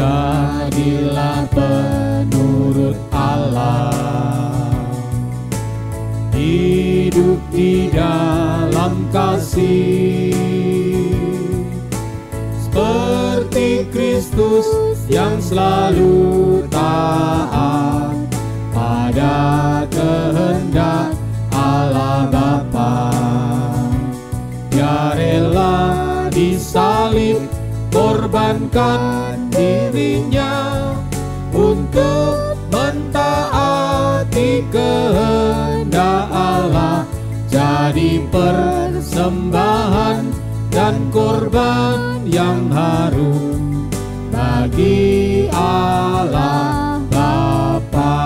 jadilah penurut Allah, hidup di dalam kasih, seperti Kristus yang selalu taat pada kehendak Allah Bapa. Dia rela disalib, korbankan dirinya untuk mentaati kehendak Allah, jadi persembahan dan korban yang harum bagi Allah Bapa.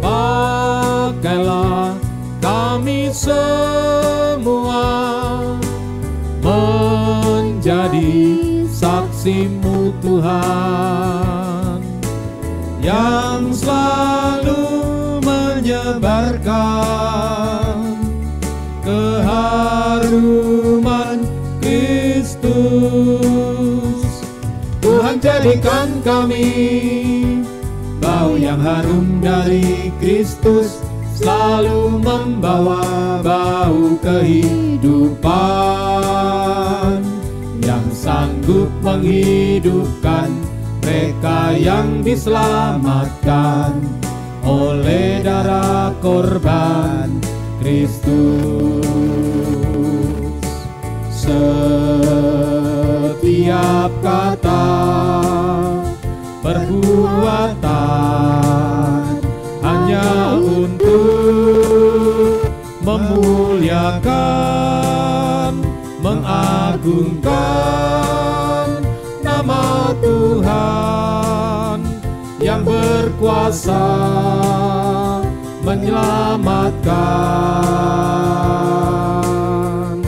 Pakailah kami semua menjadi saksi-Mu Tuhan, yang selalu menyebarkan keharuman Kristus. Tuhan, jadikan kami bau yang harum dari Kristus, selalu membawa bau kehidupan yang sanggup menghidupkan mereka yang diselamatkan oleh darah korban Kristus. Setiap kata, perbuatan hanya untuk memuliakan, mengagungkan nama Tuhan yang berkuasa menyelamatkan.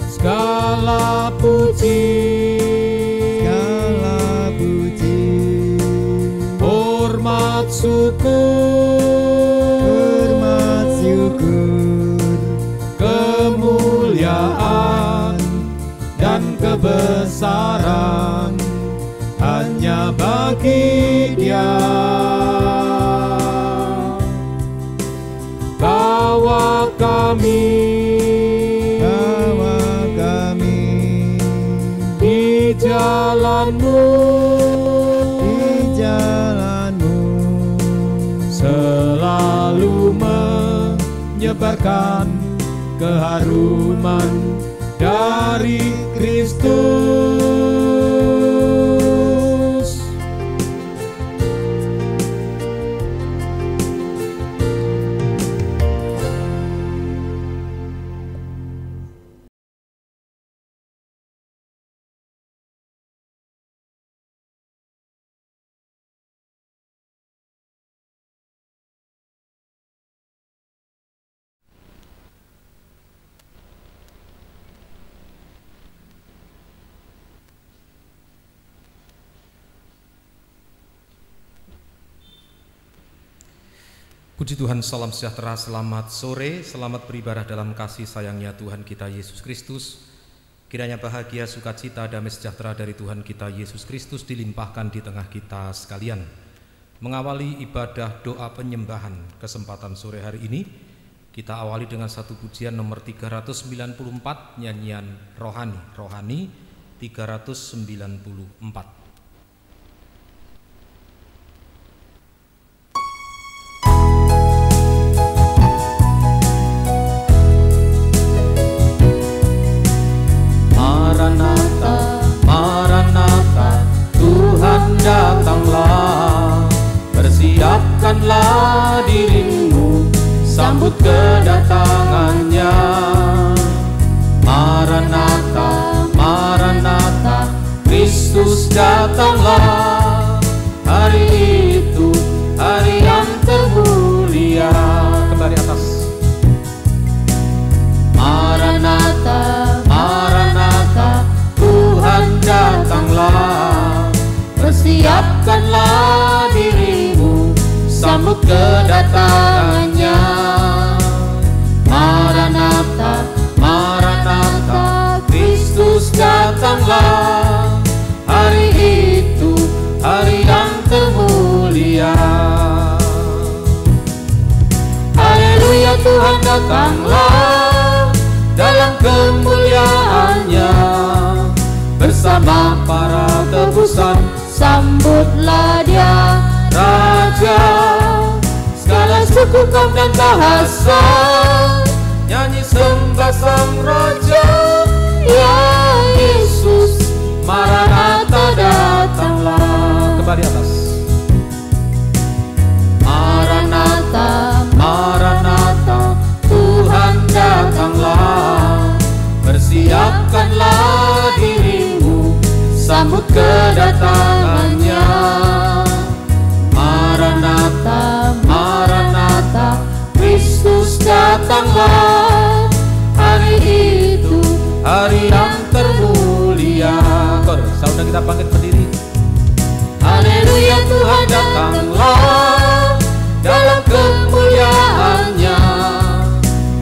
Segala puji, hormat syukur, kemuliaan dan kebesaran hanya bagi Dia. Bawa kami di jalan-Mu, selalu menyebarkan keharuman dari Kristus. Puji Tuhan, salam sejahtera, selamat sore, selamat beribadah dalam kasih sayangnya Tuhan kita Yesus Kristus. Kiranya bahagia, sukacita, damai sejahtera dari Tuhan kita Yesus Kristus dilimpahkan di tengah kita sekalian. Mengawali ibadah doa penyembahan kesempatan sore hari ini, kita awali dengan satu pujian nomor 394, nyanyian rohani 394. Datanglah, persiapkanlah dirimu, sambut kedatangannya. Maranatha, Maranatha, Kristus datanglah. Hari itu, hari yang termulia. Kembali atas. Maranatha, Maranatha, Tuhan datanglah. Persiapkanlah dirimu, sambut kedatangannya. Maranatha, Maranatha, Kristus datanglah. datanglah dalam kemuliaannya bersama para tebusan. Sambutlah dia Raja, segala suku, kaum dan bahasa nyanyi sembah sang Raja. ya Yesus, Maranatha, datanglah. Kembali atas. Maranatha, Maranatha, Tuhan datanglah. Bersiapkanlah dirimu, sambut kedatangannya. Maranatha, Maranatha, Kristus datanglah. Hari itu, hari yang termulia. Saudara kita bangkit berdiri. Haleluya, Tuhan datanglah dalam kemuliaannya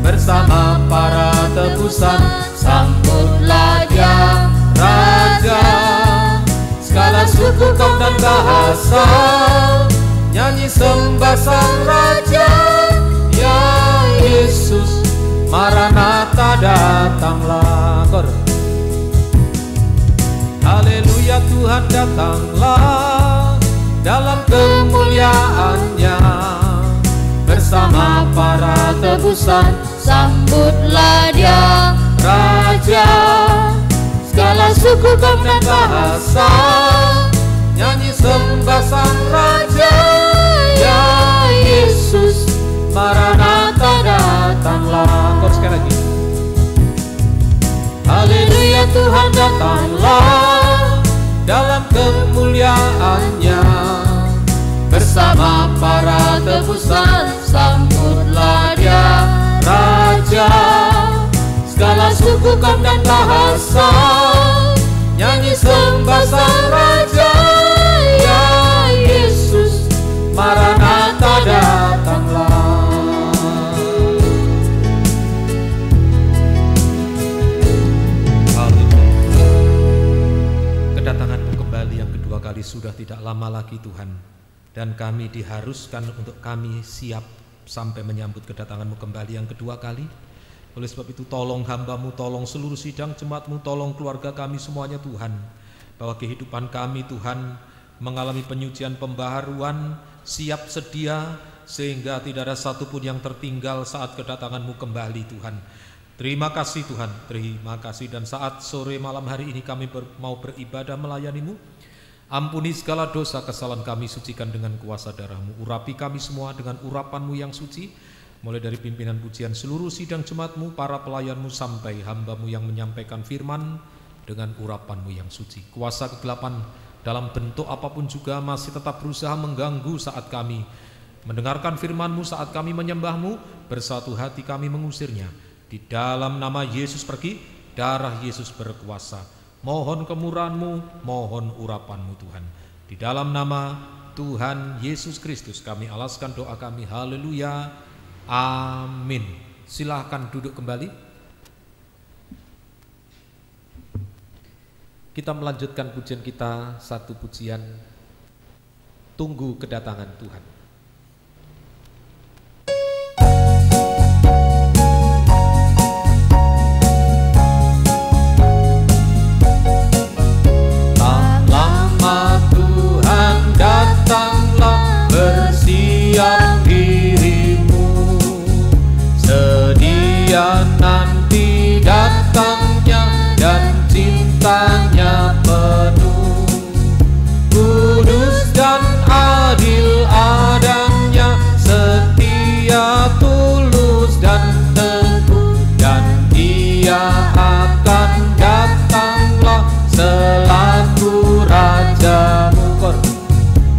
bersama para tebusan. Sambutlah dia Raja, segala suku, kaum dan bahasa nyanyi sembah sang Raja. Ya Yesus, Maranatha, datanglah. Haleluya, Tuhan datanglah dalam kemuliaannya bersama para tebusan. sambutlah dia Raja, segala suku, kaum dan bahasa nyanyi sembah sang Raja. Ya Yesus, Maranatha, datanglah. Sekali lagi. Haleluya, Tuhan datanglah dalam kemuliaannya bersama para tebusan. Sambutlah dia Raja, segala suku, kaum dan bahasa nyanyi sembah sang Raja. Ya Yesus, Maranatha, datanglah. Kedatangan-Mu kembali yang kedua kali sudah tidak lama lagi Tuhan, dan kami diharuskan untuk kami siap sampai menyambut kedatangan-Mu kembali yang kedua kali. Oleh sebab itu tolong hamba-Mu, tolong seluruh sidang jemaat-Mu, tolong keluarga kami semuanya Tuhan, bahwa kehidupan kami Tuhan mengalami penyucian pembaharuan, siap sedia, sehingga tidak ada satupun yang tertinggal saat kedatangan-Mu kembali Tuhan. Terima kasih Tuhan, terima kasih. Dan saat sore malam hari ini kami mau beribadah melayani-Mu, ampuni segala dosa kesalahan kami, sucikan dengan kuasa darah-Mu. Urapi kami semua dengan urapan-Mu yang suci, mulai dari pimpinan pujian seluruh sidang jemaat-Mu, para pelayan-Mu, sampai hamba-Mu yang menyampaikan firman dengan urapan-Mu yang suci. Kuasa kegelapan dalam bentuk apapun juga masih tetap berusaha mengganggu saat kami mendengarkan firman-Mu, saat kami menyembah-Mu, bersatu hati kami mengusirnya. Di dalam nama Yesus pergi, darah Yesus berkuasa. Mohon kemurahan-Mu, mohon urapan-Mu Tuhan. Di dalam nama Tuhan Yesus Kristus kami alaskan doa kami. Haleluya, amin. Silahkan duduk kembali. Kita melanjutkan pujian kita, satu pujian, Tunggu Kedatangan Tuhan. Datanglah, bersiap dirimu, sedia nanti datangnya dan cintanya penuh. Kudus dan adil adanya, setia, tulus dan teguh, dan Dia akan datanglah selaku Rajamu.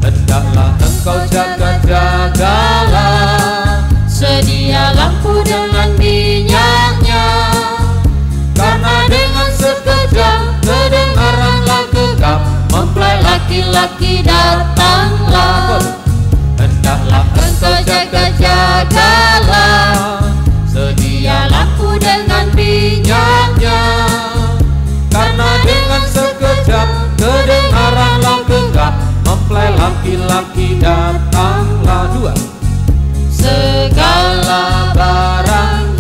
Hendaklah engkau jaga-jagalah, sedia lampu dengan minyaknya, karena dengan sekejap kedengaranlah gegap, mempelai laki-laki datanglah. Hendaklah engkau jaga-jagalah, sedia lampu dengan minyaknya, karena dengan sekejap kedengaranlah gegap, mempelai laki-laki datanglah. Dua, segala barang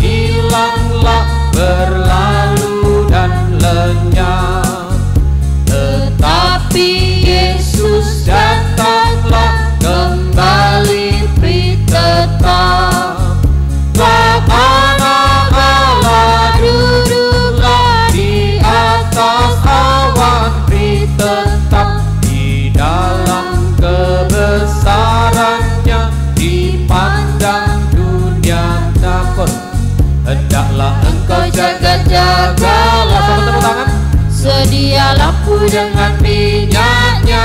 dengan minyaknya.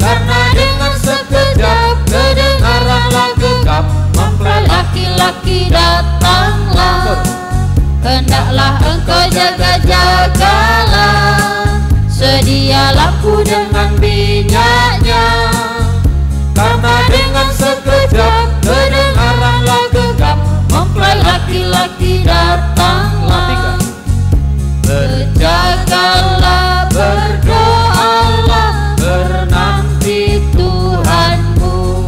Karena dengan sekejap kedengaranlah gegap, mempelai Laki-laki datanglah, hendaklah engkau jaga-jagalah. Sedia lampu dengan minyaknya. Karena dengan sekejap kedengaranlah gegap, mempelai laki-laki datanglah. Berjagalah, berdoalah, bernanti Tuhanmu.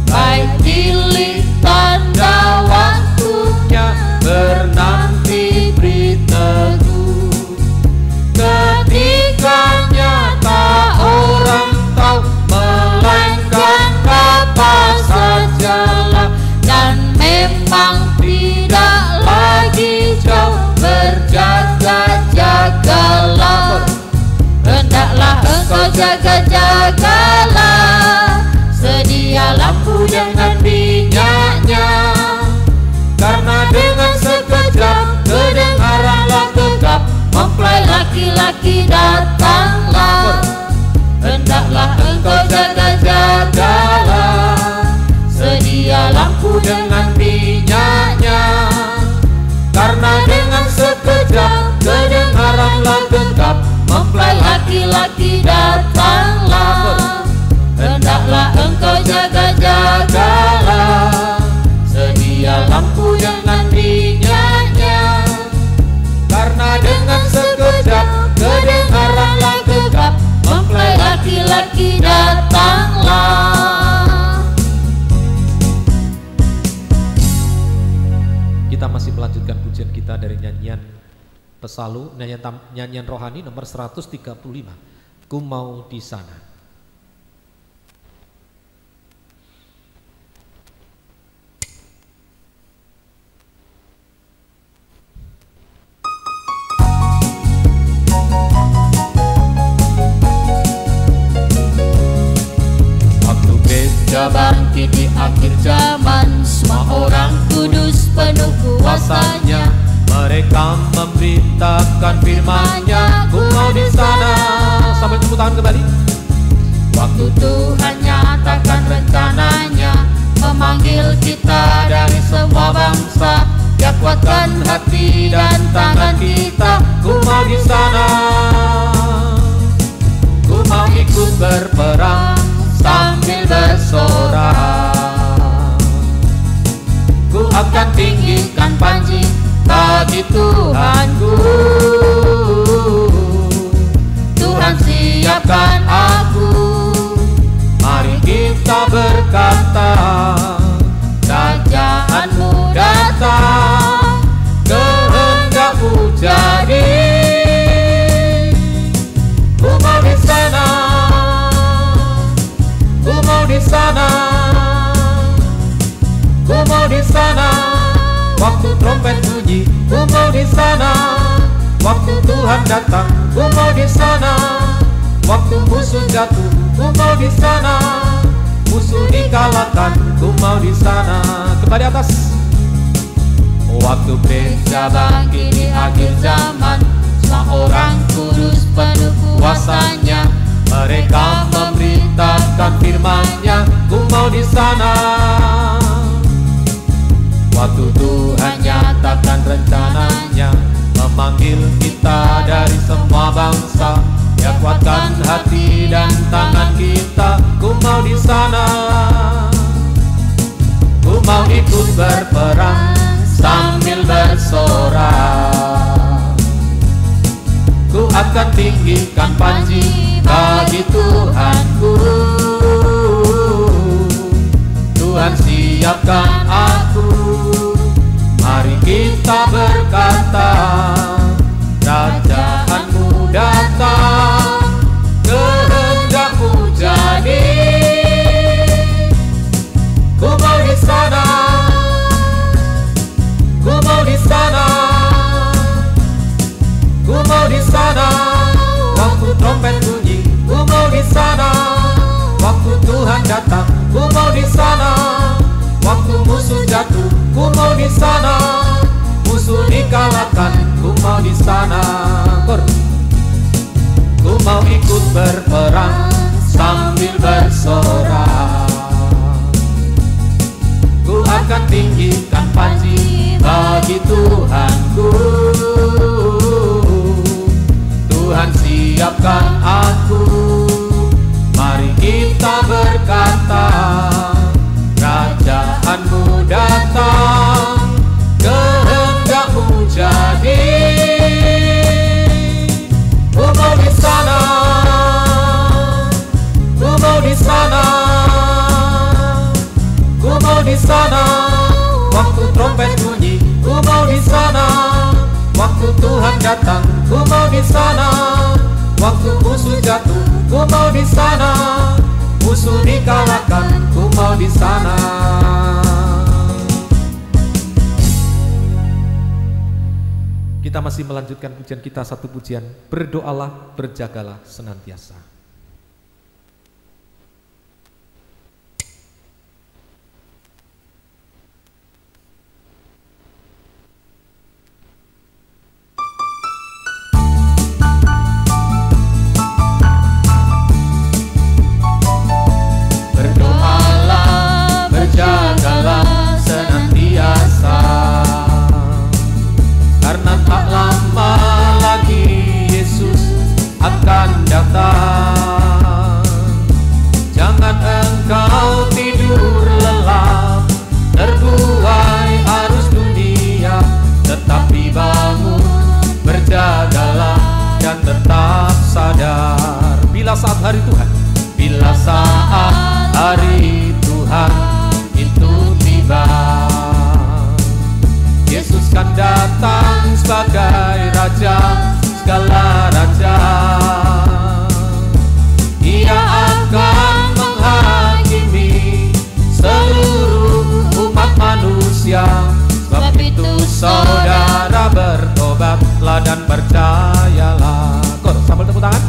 Baik tilik tanda waktunya, bernanti beri teguh. Ketikanya tak orang tahu, melainkan Bapa sajalah. dan memang Tidak lagi jauh, berjaga-jagalah. hendaklah engkau jaga-jagalah. Sedia lampu dengan minyaknya. Karena dengan sekejap kedengaranlah gegap, mempelai Laki-laki datanglah, hendaklah engkau jaga-jagalah. Sedia lampu dengan minyaknya. Karena dengan sekejap kedengaranlah gegap, mempelai laki-laki datanglah, hendaklah engkau jaga-jagalah. Sedia lampu dengan minyaknya. Karena dengan sekejap kedengaranlah gegap, mempelai laki-laki datanglah. Kita masih melanjutkan pujian kita dari nyanyian Pesalu, nyanyian rohani nomor 135. Ku mau di sana. Waktu gereja bangkit di akhir zaman, semua orang kudus penuh kuasanya. Mereka memberitakan firman-Nya, ku mau di sana. Sambil tepuk tangan kembali. Waktu Tuhan nyatakan rencananya, memanggil kita dari semua bangsa. Dia kuatkan hati dan tangan kita, ku mau di sana. Ku mau ikut berperang sambil bersorak. Ku akan tinggikan panji bagi Tuhanku. Tuhan siapkan aku. Mari kita berkata, kerajaan-Mu datang, kehendak-Mu jadi. Ku mau di sana, ku mau di sana, ku mau di sana. Waktu trompet bunyi, ku mau di sana. Waktu Tuhan datang, ku mau di sana. Waktu musuh jatuh, ku mau di sana. Musuh dikalahkan, ku mau di sana. Kembali atas. Waktu gereja bangkit di akhir zaman, semua orang kudus penuh kuasanya. Mereka memberitakan firman-Nya, ku mau di sana. Waktu Tuhan nyatakan rencananya, memanggil kita dari semua bangsa. Dia kuatkan hati dan tangan kita, ku mau di sana. Ku mau ikut berperang sambil bersorak. Ku akan tinggikan panji bagi Tuhanku. Tuhan siapkan aku. Mari kita berkata, kerajaan-Mu datang, kehendak-Mu jadi. Ku mau di sana, ku mau di sana, ku mau di sana. Waktu trompet bunyi, ku mau di sana. Waktu Tuhan datang, ku mau di sana. Waktu musuh jatuh, ku mau di sana. Musuh dikalahkan, datang, ku mau di sana. Waktu musuh jatuh, ku mau di sana. Musuh dikalahkan, ku mau di sana. Kita masih melanjutkan pujian kita, satu pujian, berdoalah, berjagalah senantiasa. Berdoalah, berjagalah senantiasa. Karena tak lama lagi Yesus akan datang. Jangan engkau tidur lelap, terbuai arus dunia, tetapi bangun, berjagalah dan tetap sadar. Bila saat hari Tuhan, bila saat hari Tuhan itu tiba, Yesus kan datang sebagai Raja segala raja. Ia akan menghakimi seluruh umat manusia. Sebab itu saudara bertobatlah dan percayalah. Kor, sambil tepuk tangan.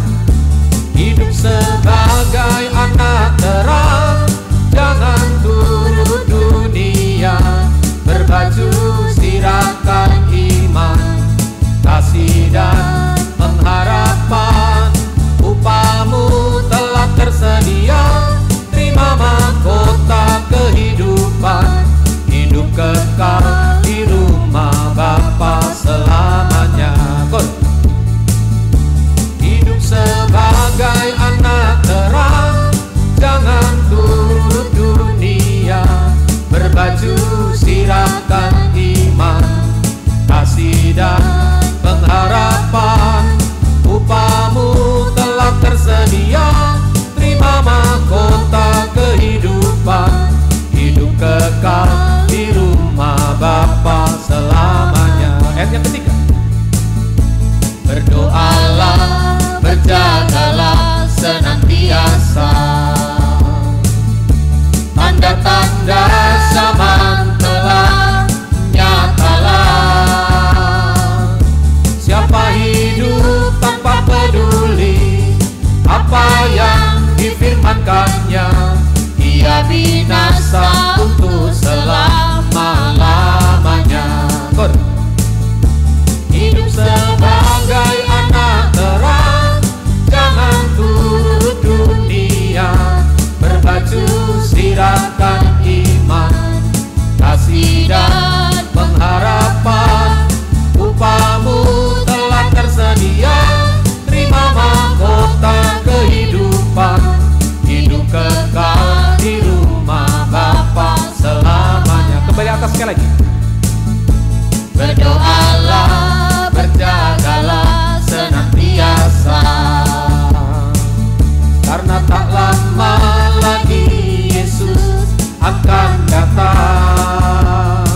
Hidup sebagai anak terang, jangan turut dunia. Berbaju sirahkan iman, kasih dan pengharapan. Upahmu telah tersedia, terima mahkota kehidupan. Hidup kekal di rumah Bapa selamanya. Hidup sebagai anak terang, jangan turut dunia. Berbaju sirahkan iman, kasih dan pengharapan. Upahmu telah tersedia, terima mahkota kehidupan. Hidup kekal di rumah Bapa selamanya. Ayat yang ketiga. Berdoalah, berjagalah senantiasa. Tanda-tanda zaman telah nyatalah. Siapa hidup tanpa peduli apa yang difirmankannya, ia binasa untuk selama-lamanya. Hidup sebagai anak terang, jangan turut dunia. Berbaju sirahkan iman, kasih dan pengharapan. Upahmu telah tersedia, terima mahkota kehidupan. Hidup kekal di rumah Bapa selamanya. Kembali atas sekali lagi. Berdoalah, berjagalah senantiasa. Karena tak lama lagi Yesus akan datang.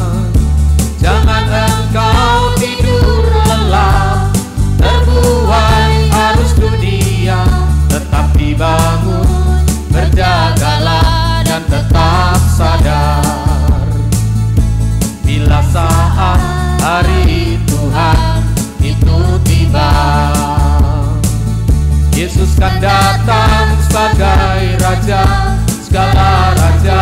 Jangan engkau tidur lelap, terbuai arus dunia, tetapi bangun, berjagalah dan tetap sadar. Bila saat hari Tuhan itu tiba, Yesus kan datang sebagai Raja segala raja.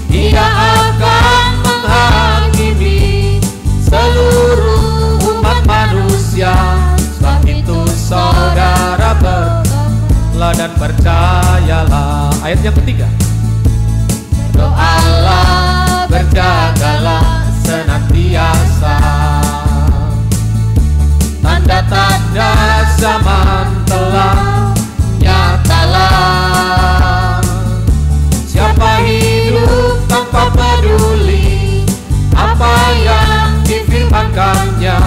Ia akan menghakimi seluruh umat manusia. Sebab itu saudara bertobatlah dan percayalah. Ayat yang ketiga. Doalah, berjagalah senantiasa. Tanda-tanda zaman telah nyatalah. Siapa hidup tanpa peduli apa yang difirmankannya,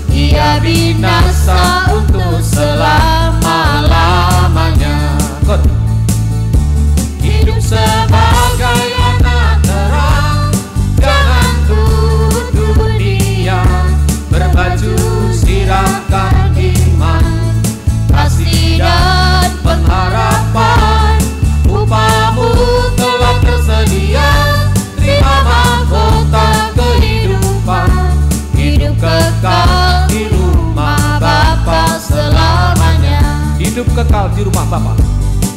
ia binasa untuk selama-lamanya. Hidup sebagai anak terang, jangan turut dunia. kekal di rumah Bapa.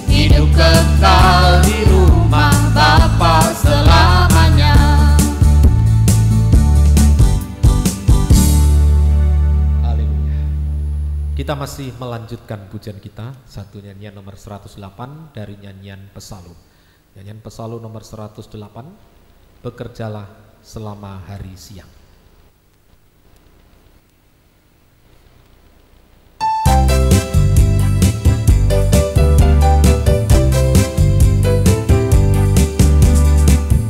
Hidup kekal di rumah Bapa selamanya. Haleluya. Kita masih melanjutkan pujian kita, satu nyanyian nomor 108 dari nyanyian Pesalu. Nyanyian Pesalu nomor 108, bekerjalah selama hari siang.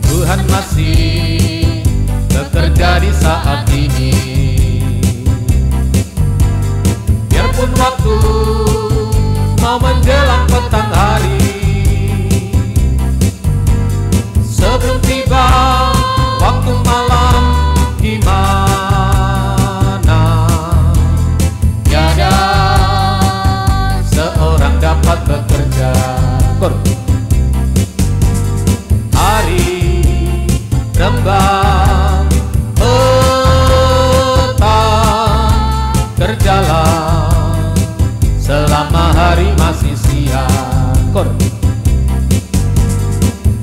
Tuhan masih bekerja di saat ini. Biarpun waktu mau menjelang petang hari, sebelum tiba waktu malam di mana tiada seorang dapat bekerja. Hari rembang petang, kerjalah selama hari masih siang.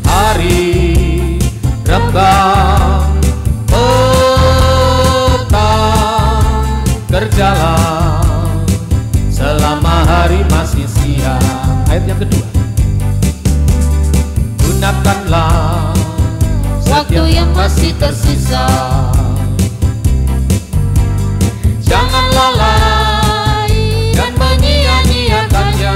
Hari rembang petang, kerjalah selama hari masih siang. Ayat yang kedua, gunakanlah Waktu yang masih tersisa, jangan lalai dan menyia-nyiakannya.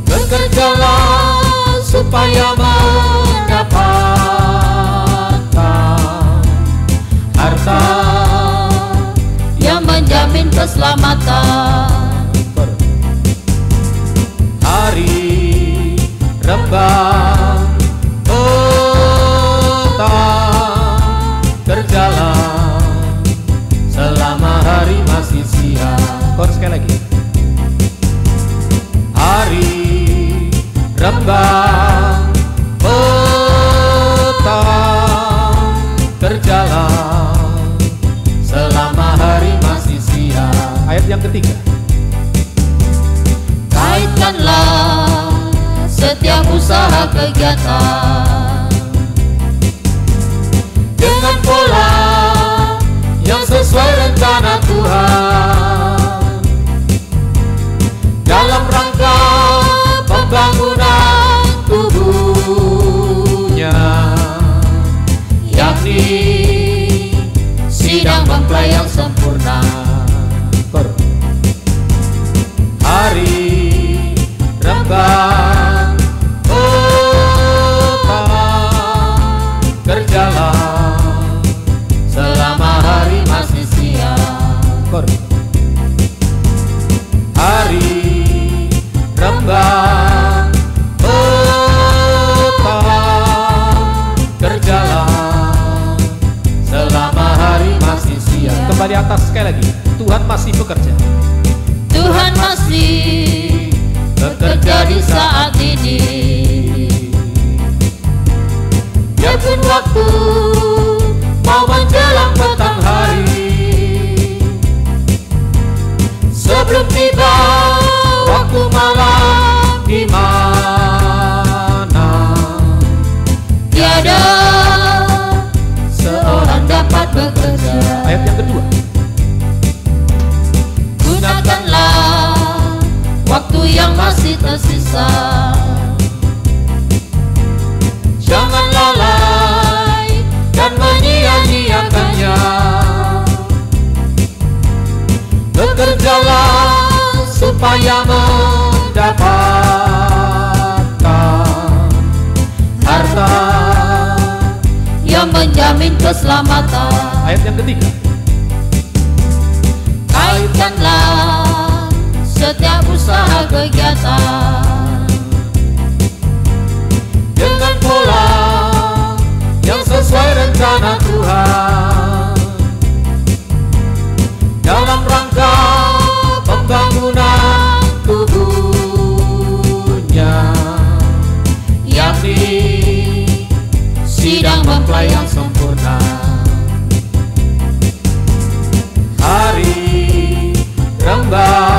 Bekerjalah supaya mendapatkan harta yang menjamin keselamatan. hari rembang petang, kerjalah selama hari masih siang. sekali lagi. Hari rembang petang, kerjalah selama hari masih siang. Ayat yang ketiga, Kaitkanlah setiap usaha kegiatan dengan pola yang sesuai rencana Tuhan, dalam rangka pembangunan tubuhnya, yakni sidang mempelai yang sempurna. Hari rembang petang, kerjalah selama hari masih siang. Hari rembang petang, kerjalah selama hari masih siang. kembali atas sekali lagi. Tuhan masih bekerja. Tuhan masih bekerja di saat ini. Biarpun waktu mau menjelang petang hari, sebelum tiba waktu malam di mana Tiada seorang dapat bekerja. Ayat yang kedua, Gunakanlah waktu yang masih tersisa, jangan lalai dan menyia-nyiakannya. Bekerjalah supaya mendapatkan harta yang menjamin keselamatan. ayat yang ketiga, Kaitkanlah setiap usaha kegiatan dengan pola yang sesuai rencana Tuhan, dalam rangka pembangunan tubuhnya, yakni sidang mempelai yang sempurna. Hari rembang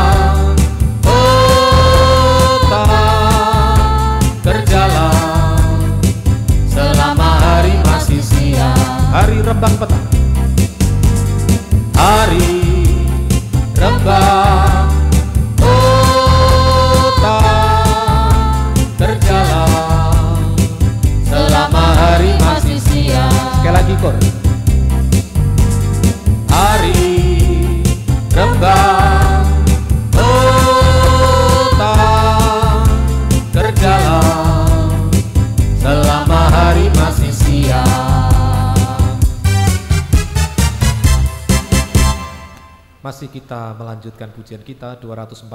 hari rembang petang, hari rembang petang berjalan selama hari masih siang. Sekali lagi kor. Hari rembang petang berjalan selama hari masih siang. Masih kita melanjutkan pujian kita 247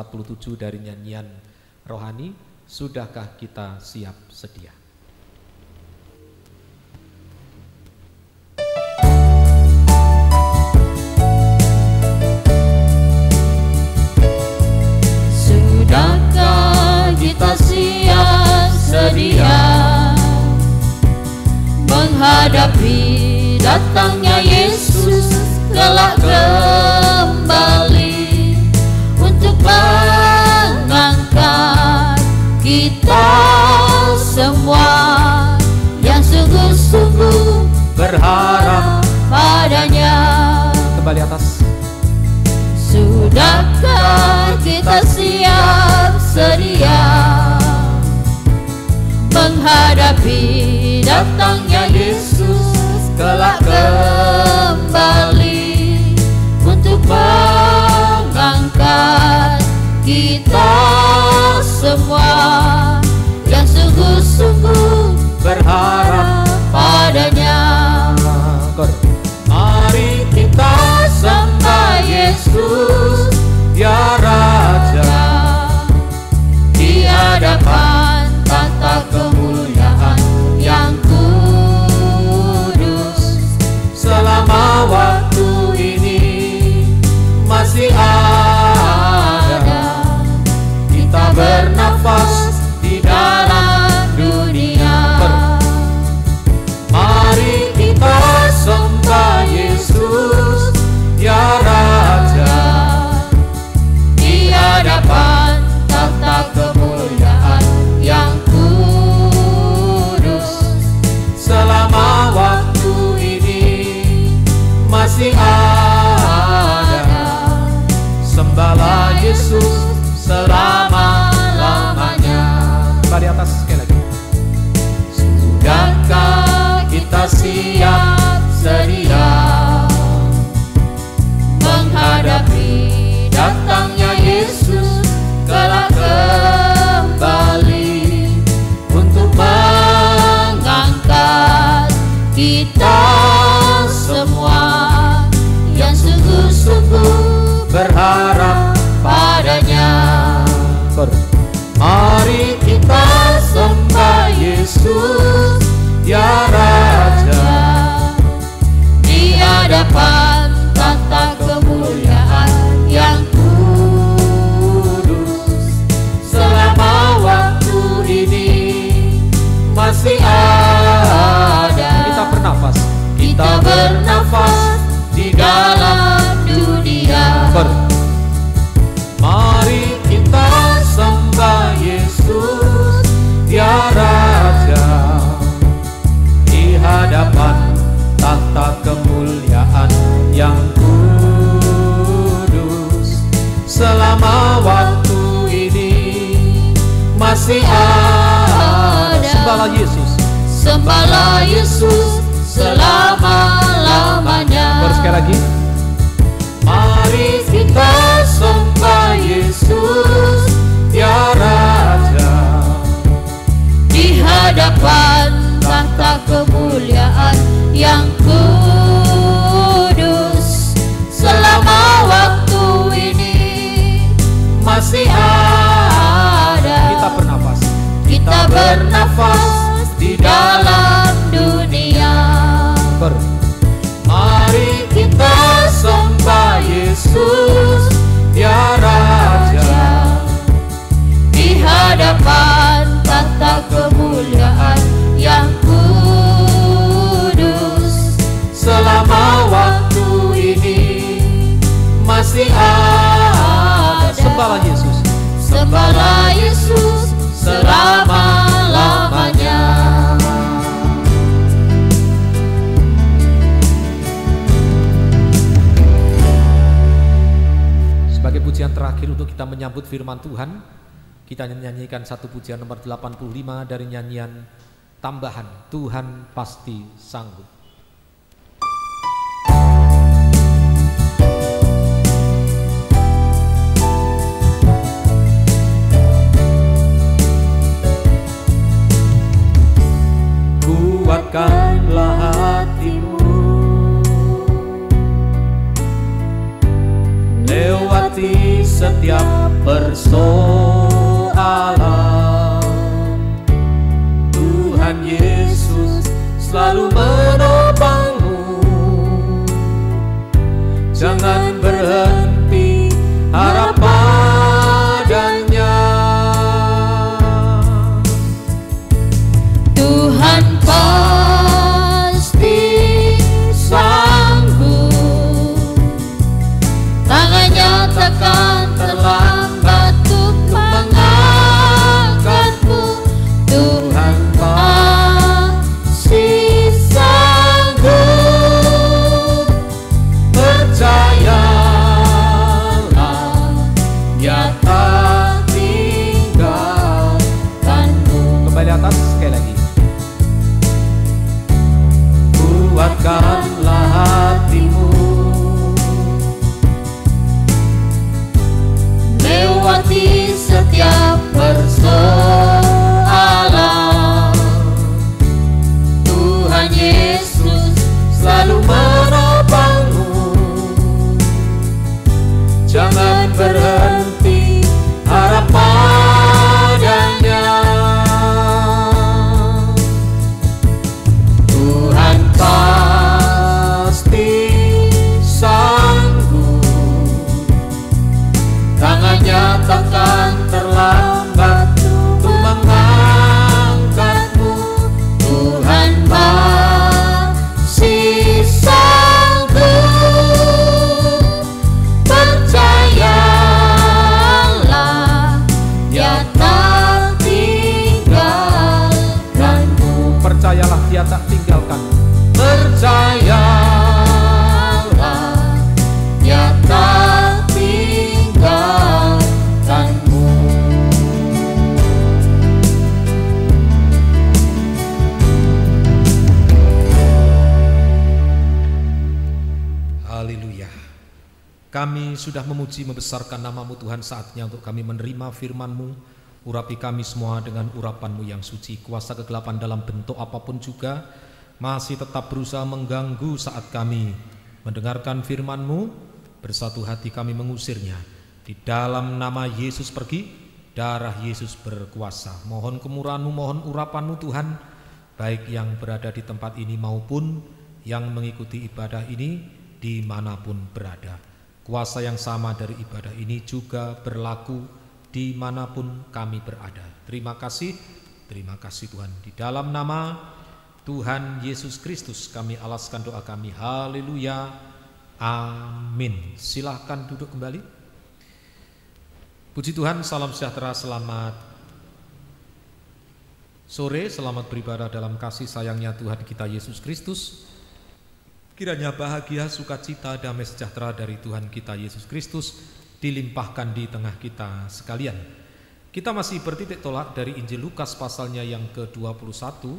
dari nyanyian rohani. Sudahkah kita siap sedia? Sudahkah kita siap sedia menghadapi datangnya Yesus kelak kembali untuk mengangkat kita semua yang sungguh-sungguh Berharap padanya. kembali atas. Sudahkah kita siap sedia menghadapi datangnya Yesus kelak kembali untuk mengangkat kita semua yang sungguh-sungguh Berharap padanya. kor. Mari kita sembah Yesus ya Raja Di hadapan tata kemuliaan yang kudus. selama waktu ini masih ada. Kita bernafas di dalam dunia. Mari kita sembah Yesus ya Raja Di hadapan tata kemuliaan yang kudus. selama waktu ini masih ada. Sembahlah Yesus selama-lamanya. Kembali atas sekali lagi. Sudahkah kita siap sedia Menghadapi datangnya Yesus kelak kembali untuk mengangkat kita semua yang sungguh-sungguh berharap padanya. Mari kita sembah Yesus ya Raja Di hadapan tata kemuliaan yang kudus. selama waktu ini masih ada. Kita bernafas, Kita bernafas di dalam dunia. Mari kita sembah Yesus ya Raja di hadapan tahta kemuliaan yang kudus. Selama waktu ini masih ada. Sembahlah Yesus, Sembahlah Yesus selama-lamanya. sekali lagi. Mari kita sembah Yesus ya Raja Di hadapan tahta kemuliaan yang kudus. Selama waktu ini masih ada. Kita bernafas, kita bernafas di dalam dunia. Mari kita sembah Yesus ya Raja Di hadapan tahta kemuliaan yang kudus. selama waktu ini masih ada. Sembahlah Yesus, Sembahlah Yesus selama-lamanya. pujian terakhir untuk kita menyambut firman Tuhan, kita nyanyikan satu pujian nomor 85 dari nyanyian tambahan, Tuhan Pasti Sanggup. Kuatkanlah hatimu, lewati setiap persoalan. Tuhan Yesus selalu menopangmu. Jangan berhenti harap padanya. Tuhan pasti sanggup, tangannya takkan terlambat untuk mengangkatmu. Tuhan pasti sanggup, Percayalah, Dia tak tinggalkanmu. Kembali atas sekali lagi. Kuatkanlah hatimu, lewati setiap persoalan. Tuhan Yesus selalu menopangmu. Jangan berhenti harap padanya. Tuhan pasti sanggup, tangannya takkan terlambat untuk mengangkatmu. Tuhan masih sanggup, percayalah, Dia tak tinggalkanmu. Percayalah, Dia tak tinggalkan. Percayalah, Dia tak tinggalkanmu. Haleluya. Kami sudah memuji membesarkan nama-Mu Tuhan, saatnya untuk kami menerima firman-Mu. Urapi kami semua dengan urapan-Mu yang suci. Kuasa kegelapan dalam bentuk apapun juga masih tetap berusaha mengganggu saat kami mendengarkan firman-Mu. Bersatu hati kami mengusirnya. Di dalam nama Yesus pergi, darah Yesus berkuasa. Mohon kemurahan-Mu, mohon urapan-Mu Tuhan, baik yang berada di tempat ini maupun yang mengikuti ibadah ini dimanapun berada. Kuasa yang sama dari ibadah ini juga berlaku dimanapun kami berada. Terima kasih Tuhan. Di dalam nama Tuhan Yesus Kristus kami alaskan doa kami. Haleluya, amin. Silahkan duduk kembali. Puji Tuhan, salam sejahtera, selamat sore, selamat beribadah dalam kasih sayangnya Tuhan kita Yesus Kristus. Kiranya bahagia, sukacita, damai sejahtera dari Tuhan kita Yesus Kristus dilimpahkan di tengah kita sekalian. Kita masih bertitik tolak dari Injil Lukas pasalnya yang ke-21.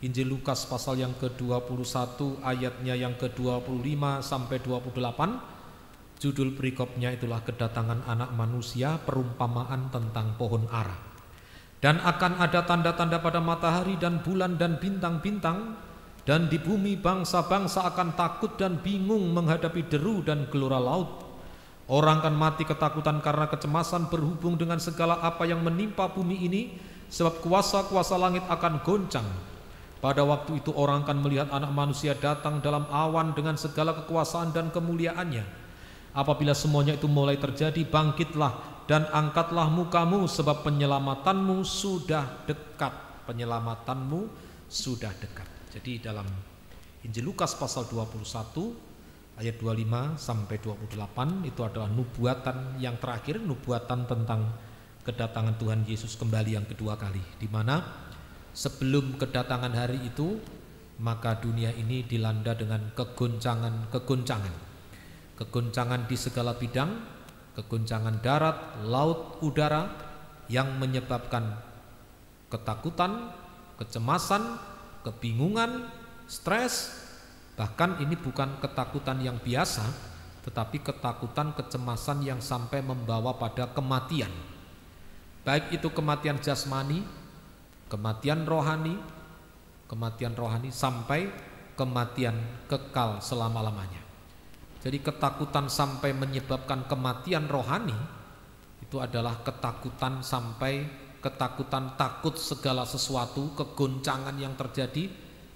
Injil Lukas pasal yang ke-21 ayatnya yang ke-25 sampai 28. Judul perikopnya itulah kedatangan anak manusia, perumpamaan tentang pohon ara. Dan akan ada tanda-tanda pada matahari dan bulan dan bintang-bintang, dan di bumi bangsa-bangsa akan takut dan bingung menghadapi deru dan gelora laut. Orang akan mati ketakutan karena kecemasan berhubung dengan segala apa yang menimpa bumi ini, sebab kuasa-kuasa langit akan goncang. Pada waktu itu orang akan melihat anak manusia datang dalam awan dengan segala kekuasaan dan kemuliaannya. Apabila semuanya itu mulai terjadi, bangkitlah dan angkatlah mukamu, sebab penyelamatanmu sudah dekat. Penyelamatanmu sudah dekat. Jadi dalam Injil Lukas pasal 21 ayat 25 sampai 28 itu adalah nubuatan yang terakhir, nubuatan tentang kedatangan Tuhan Yesus kembali yang kedua kali, di mana sebelum kedatangan hari itu maka dunia ini dilanda dengan kegoncangan di segala bidang, kegoncangan darat, laut, udara yang menyebabkan ketakutan, kecemasan, kebingungan, stres. Bahkan ini bukan ketakutan yang biasa, tetapi ketakutan, kecemasan yang sampai membawa pada kematian. Baik itu kematian jasmani, kematian rohani sampai kematian kekal selama-lamanya. Jadi ketakutan sampai menyebabkan kematian rohani itu adalah ketakutan takut segala sesuatu, kegoncangan yang terjadi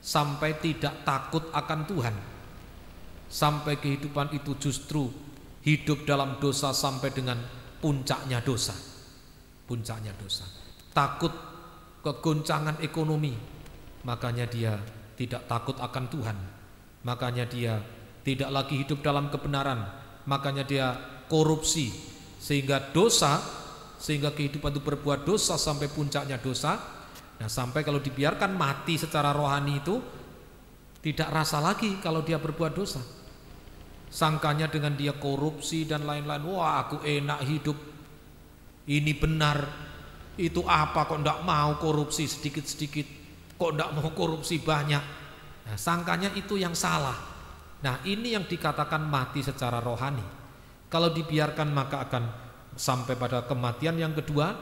sampai tidak takut akan Tuhan. Sampai kehidupan itu justru hidup dalam dosa sampai dengan puncaknya dosa. Takut kegoncangan ekonomi, makanya dia tidak takut akan Tuhan. Makanya dia tidak lagi hidup dalam kebenaran, makanya dia korupsi, sehingga kehidupan itu berbuat dosa sampai puncaknya dosa. Nah, sampai kalau dibiarkan mati secara rohani itu tidak rasa lagi kalau dia berbuat dosa. Sangkanya dengan dia korupsi dan lain-lain, wah aku enak hidup, ini benar, itu apa kok enggak mau korupsi sedikit-sedikit, kok enggak mau korupsi banyak. Nah, sangkanya itu yang salah. Nah, ini yang dikatakan mati secara rohani. Kalau dibiarkan maka akan sampai pada kematian yang kedua,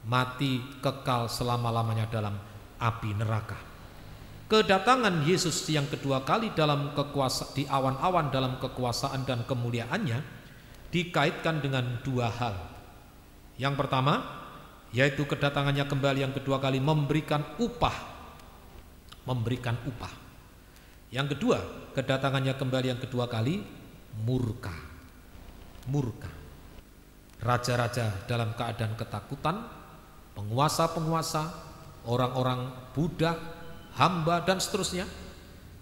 mati kekal selama-lamanya dalam api neraka. Kedatangan Yesus yang kedua kali di awan-awan dalam kekuasaan dan kemuliaannya dikaitkan dengan dua hal. Yang pertama, yaitu kedatangannya kembali yang kedua kali memberikan upah. Yang kedua, kedatangannya kembali yang kedua kali murka. Raja-raja dalam keadaan ketakutan, penguasa-penguasa, orang-orang budak, hamba dan seterusnya,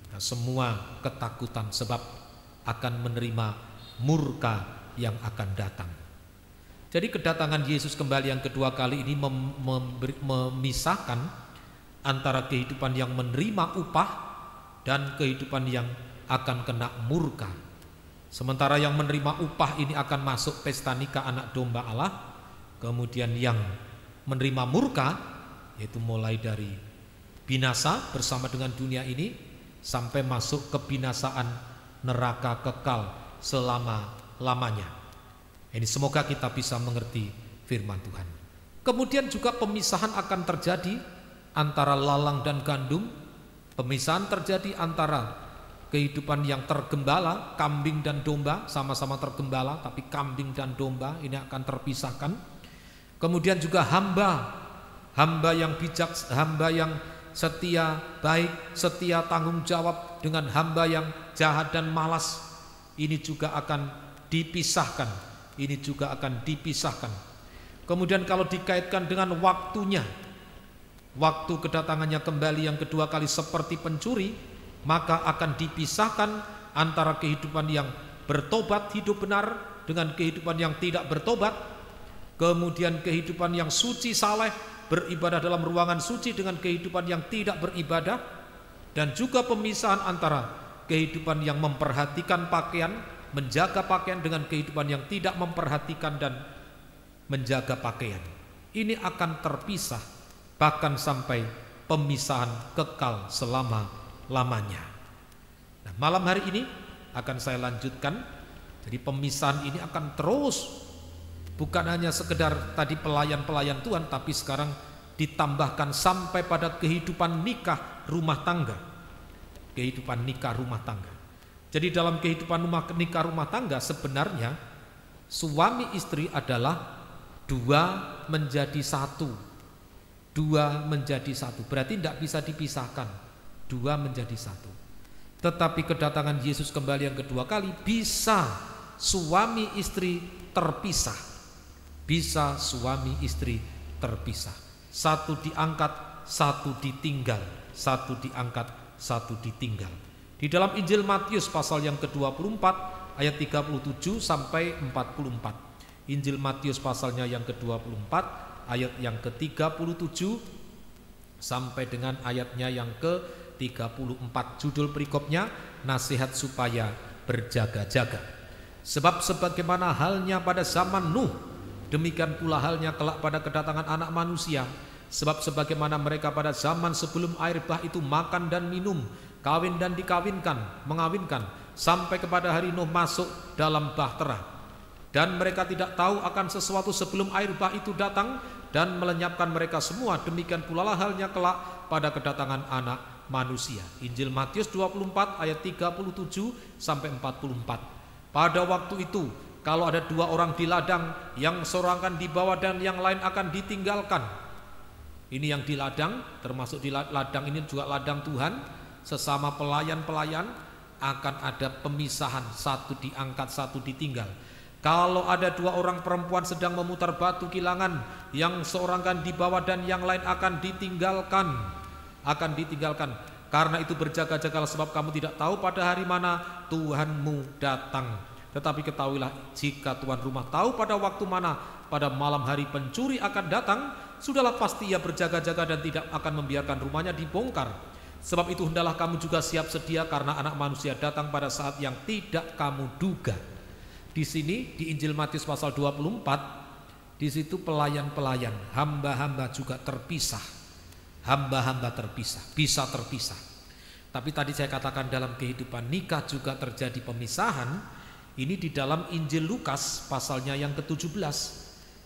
nah, semua ketakutan sebab akan menerima murka yang akan datang. Jadi kedatangan Yesus kembali yang kedua kali ini memisahkan antara kehidupan yang menerima upah dan kehidupan yang akan kena murka. Sementara yang menerima upah ini akan masuk pesta nikah anak domba Allah. Kemudian yang menerima murka, yaitu mulai dari binasa bersama dengan dunia ini sampai masuk ke binasaan neraka kekal selama-lamanya. Ini semoga kita bisa mengerti firman Tuhan. Kemudian juga pemisahan akan terjadi antara lalang dan gandum. Pemisahan terjadi antara kehidupan yang tergembala, kambing dan domba, sama-sama tergembala, tapi kambing dan domba ini akan terpisahkan. Kemudian juga hamba yang bijak, hamba yang setia, baik, setia, tanggung jawab dengan hamba yang jahat dan malas. Ini juga akan dipisahkan. Kemudian kalau dikaitkan dengan waktunya, waktu kedatangannya kembali yang kedua kali seperti pencuri, maka akan dipisahkan antara kehidupan yang bertobat, hidup benar, dengan kehidupan yang tidak bertobat. Kemudian kehidupan yang suci, saleh, beribadah dalam ruangan suci dengan kehidupan yang tidak beribadah. Dan juga pemisahan antara kehidupan yang memperhatikan pakaian, menjaga pakaian, dengan kehidupan yang tidak memperhatikan dan menjaga pakaian. Ini akan terpisah, bahkan sampai pemisahan kekal selama-lamanya. Nah, malam hari ini akan saya lanjutkan. Jadi pemisahan ini akan terus, bukan hanya sekedar tadi pelayan-pelayan Tuhan, tapi sekarang ditambahkan sampai pada kehidupan nikah rumah tangga. Kehidupan nikah rumah tangga. Jadi dalam kehidupan nikah rumah tangga sebenarnya suami istri adalah dua menjadi satu. Berarti tidak bisa dipisahkan. Dua menjadi satu. Tetapi kedatangan Yesus kembali yang kedua kali bisa suami istri terpisah. Satu diangkat, satu ditinggal. Di dalam Injil Matius pasal yang ke-24 ayat 37 sampai 44. Injil Matius pasalnya yang ke-24 ayat yang ke-37 sampai dengan ayatnya yang ke-34. Judul perikopnya nasihat supaya berjaga-jaga. Sebab sebagaimana halnya pada zaman Nuh, demikian pula halnya kelak pada kedatangan Anak Manusia. Sebab sebagaimana mereka pada zaman sebelum air bah itu makan dan minum, kawin dan dikawinkan, mengawinkan, sampai kepada hari Nuh masuk dalam bahtera. Dan mereka tidak tahu akan sesuatu sebelum air bah itu datang dan melenyapkan mereka semua. Demikian pula halnya kelak pada kedatangan Anak Manusia. Injil Matius 24 ayat 37 sampai 44. Pada waktu itu, kalau ada dua orang di ladang, yang seorang akan dibawa dan yang lain akan ditinggalkan. Ini yang di ladang, termasuk di ladang ini juga ladang Tuhan. Sesama pelayan-pelayan akan ada pemisahan, satu diangkat, satu ditinggal. Kalau ada dua orang perempuan sedang memutar batu kilangan, yang seorang akan dibawa dan yang lain akan ditinggalkan. Karena itu berjaga-jagalah, sebab kamu tidak tahu pada hari mana Tuhanmu datang. Tetapi ketahuilah, jika tuan rumah tahu pada waktu mana pada malam hari pencuri akan datang, sudahlah pasti ia berjaga-jaga dan tidak akan membiarkan rumahnya dibongkar. Sebab itu hendaklah kamu juga siap sedia, karena Anak Manusia datang pada saat yang tidak kamu duga. Di sini di Injil Matius pasal 24, di situ pelayan-pelayan, hamba-hamba juga terpisah. Hamba-hamba terpisah, bisa terpisah. Tapi tadi saya katakan dalam kehidupan nikah juga terjadi pemisahan. Ini di dalam Injil Lukas pasalnya yang ke-17.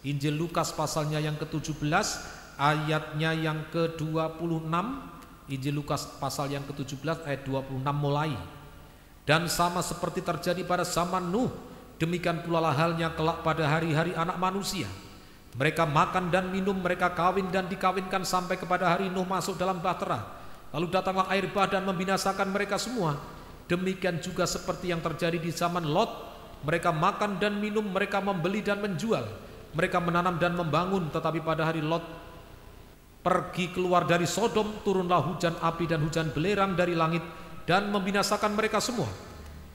Injil Lukas pasalnya yang ke-17 ayatnya yang ke-26. Injil Lukas pasal yang ke-17 ayat 26 mulai. Dan sama seperti terjadi pada zaman Nuh, demikian pula halnya kelak pada hari-hari Anak Manusia. Mereka makan dan minum, mereka kawin dan dikawinkan sampai kepada hari Nuh masuk dalam bahtera. Lalu datanglah air bah dan membinasakan mereka semua. Demikian juga seperti yang terjadi di zaman Lot. Mereka makan dan minum, mereka membeli dan menjual, mereka menanam dan membangun. Tetapi pada hari Lot pergi keluar dari Sodom, turunlah hujan api dan hujan belerang dari langit dan membinasakan mereka semua.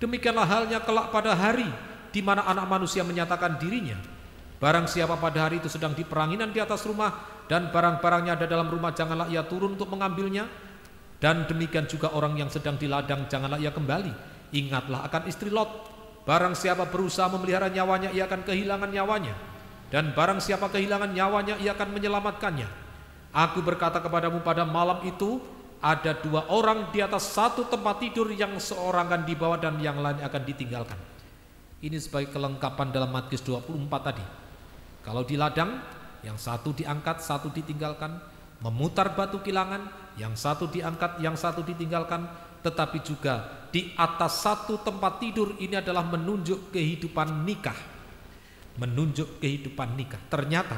Demikianlah halnya kelak pada hari di mana Anak Manusia menyatakan dirinya. Barang siapa pada hari itu sedang di peranginan di atas rumah dan barang-barangnya ada dalam rumah, janganlah ia turun untuk mengambilnya. Dan demikian juga orang yang sedang di ladang, janganlah ia kembali. Ingatlah akan istri Lot. Barang siapa berusaha memelihara nyawanya, ia akan kehilangan nyawanya. Dan barang siapa kehilangan nyawanya, ia akan menyelamatkannya. Aku berkata kepadamu, pada malam itu ada dua orang di atas satu tempat tidur, yang seorang akan dibawa dan yang lain akan ditinggalkan. Ini sebagai kelengkapan dalam Matius 24 tadi. Kalau di ladang, yang satu diangkat, satu ditinggalkan. Memutar batu kilangan, yang satu diangkat, yang satu ditinggalkan. Tetapi juga di atas satu tempat tidur, ini adalah menunjuk kehidupan nikah. Menunjuk kehidupan nikah. Ternyata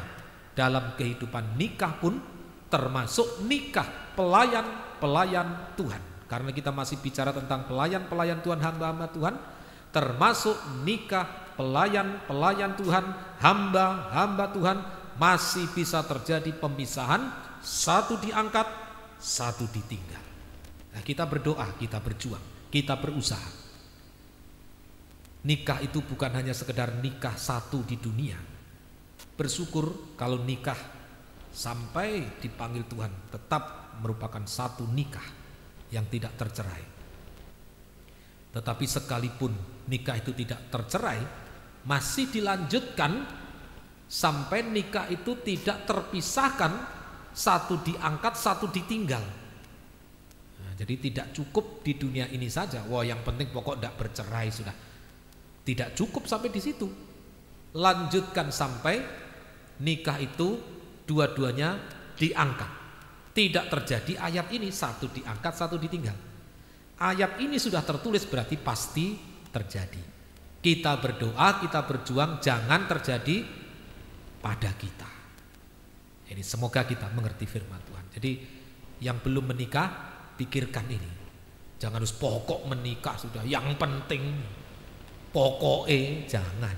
dalam kehidupan nikah pun termasuk nikah pelayan-pelayan Tuhan. Karena kita masih bicara tentang pelayan-pelayan Tuhan, hamba-hamba Tuhan, termasuk nikah pelayan-pelayan Tuhan, hamba-hamba Tuhan, masih bisa terjadi pemisahan, satu diangkat, satu ditinggal. Nah, kita berdoa, kita berjuang, kita berusaha. Nikah itu bukan hanya sekedar nikah satu di dunia. Bersyukur kalau nikah sampai dipanggil Tuhan tetap merupakan satu nikah yang tidak tercerai. Tetapi sekalipun nikah itu tidak tercerai, masih dilanjutkan sampai nikah itu tidak terpisahkan, satu diangkat, satu ditinggal. Nah, jadi tidak cukup di dunia ini saja. Wah, yang penting pokok tidak bercerai sudah. Tidak cukup sampai di situ. Lanjutkan sampai nikah itu dua-duanya diangkat. Tidak terjadi ayat ini, satu diangkat, satu ditinggal. Ayat ini sudah tertulis, berarti pasti terjadi. Kita berdoa, kita berjuang, jangan terjadi pada kita. Ini semoga kita mengerti firman Tuhan. Jadi yang belum menikah, pikirkan ini. Jangan harus pokok menikah sudah, yang penting pokoknya jangan.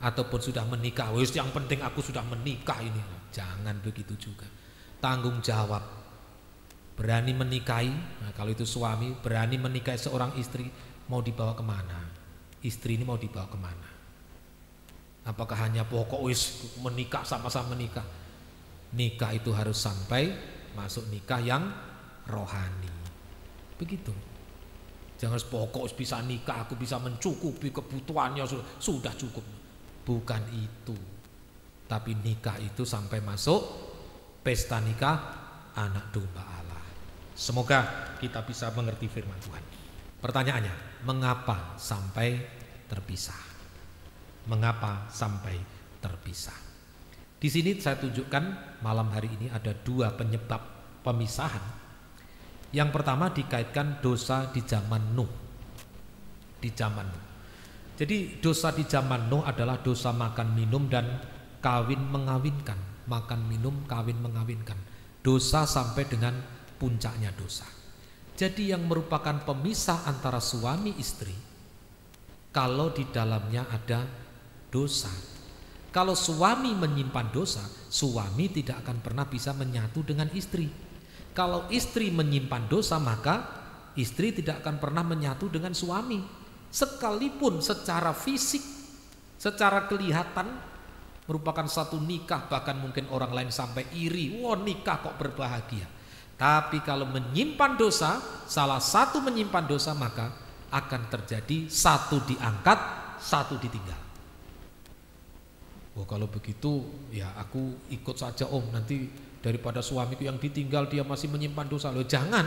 Ataupun sudah menikah, wis yang penting aku sudah menikah ini. Jangan begitu juga. Tanggung jawab. Berani menikahi, nah kalau itu suami berani menikahi seorang istri, mau dibawa kemana? Istri ini mau dibawa kemana? Apakah hanya pokok wis menikah, sama-sama menikah? Nikah itu harus sampai masuk nikah yang rohani. Begitu. Jangan pokok bisa nikah, aku bisa mencukupi kebutuhannya, sudah cukup. Bukan itu. Tapi nikah itu sampai masuk pesta nikah anak domba Allah. Semoga kita bisa mengerti firman Tuhan. Pertanyaannya, mengapa sampai terpisah? Mengapa sampai terpisah? Di sini saya tunjukkan malam hari ini ada dua penyebab pemisahan. Yang pertama dikaitkan dosa di zaman Nuh. Di zaman Nuh. Jadi dosa di zaman Nuh adalah dosa makan minum dan kawin mengawinkan. Makan minum, kawin mengawinkan. Dosa sampai dengan puncaknya dosa. Jadi yang merupakan pemisah antara suami istri, kalau di dalamnya ada dosa. Kalau suami menyimpan dosa, suami tidak akan pernah bisa menyatu dengan istri. Kalau istri menyimpan dosa, maka istri tidak akan pernah menyatu dengan suami. Sekalipun secara fisik, secara kelihatan merupakan satu nikah, bahkan mungkin orang lain sampai iri, wah nikah kok berbahagia. Tapi kalau menyimpan dosa, salah satu menyimpan dosa, maka akan terjadi satu diangkat, satu ditinggal. Oh kalau begitu ya aku ikut saja om, nanti daripada suamiku yang ditinggal dia masih menyimpan dosa. Loh jangan,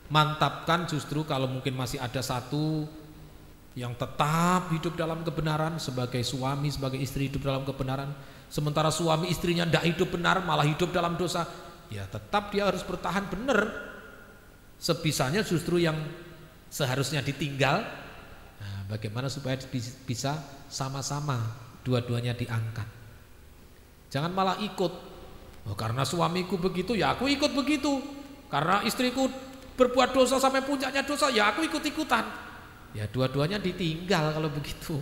mantapkan justru kalau mungkin masih ada satu yang tetap hidup dalam kebenaran, sebagai suami, sebagai istri hidup dalam kebenaran, sementara suami istrinya tidak hidup benar malah hidup dalam dosa, ya tetap dia harus bertahan benar. Sebisanya justru yang seharusnya ditinggal, nah, bagaimana supaya bisa sama-sama dua-duanya diangkat. Jangan malah ikut, oh, karena suamiku begitu ya aku ikut begitu, karena istriku berbuat dosa sampai puncaknya dosa ya aku ikut-ikutan. Ya dua-duanya ditinggal kalau begitu,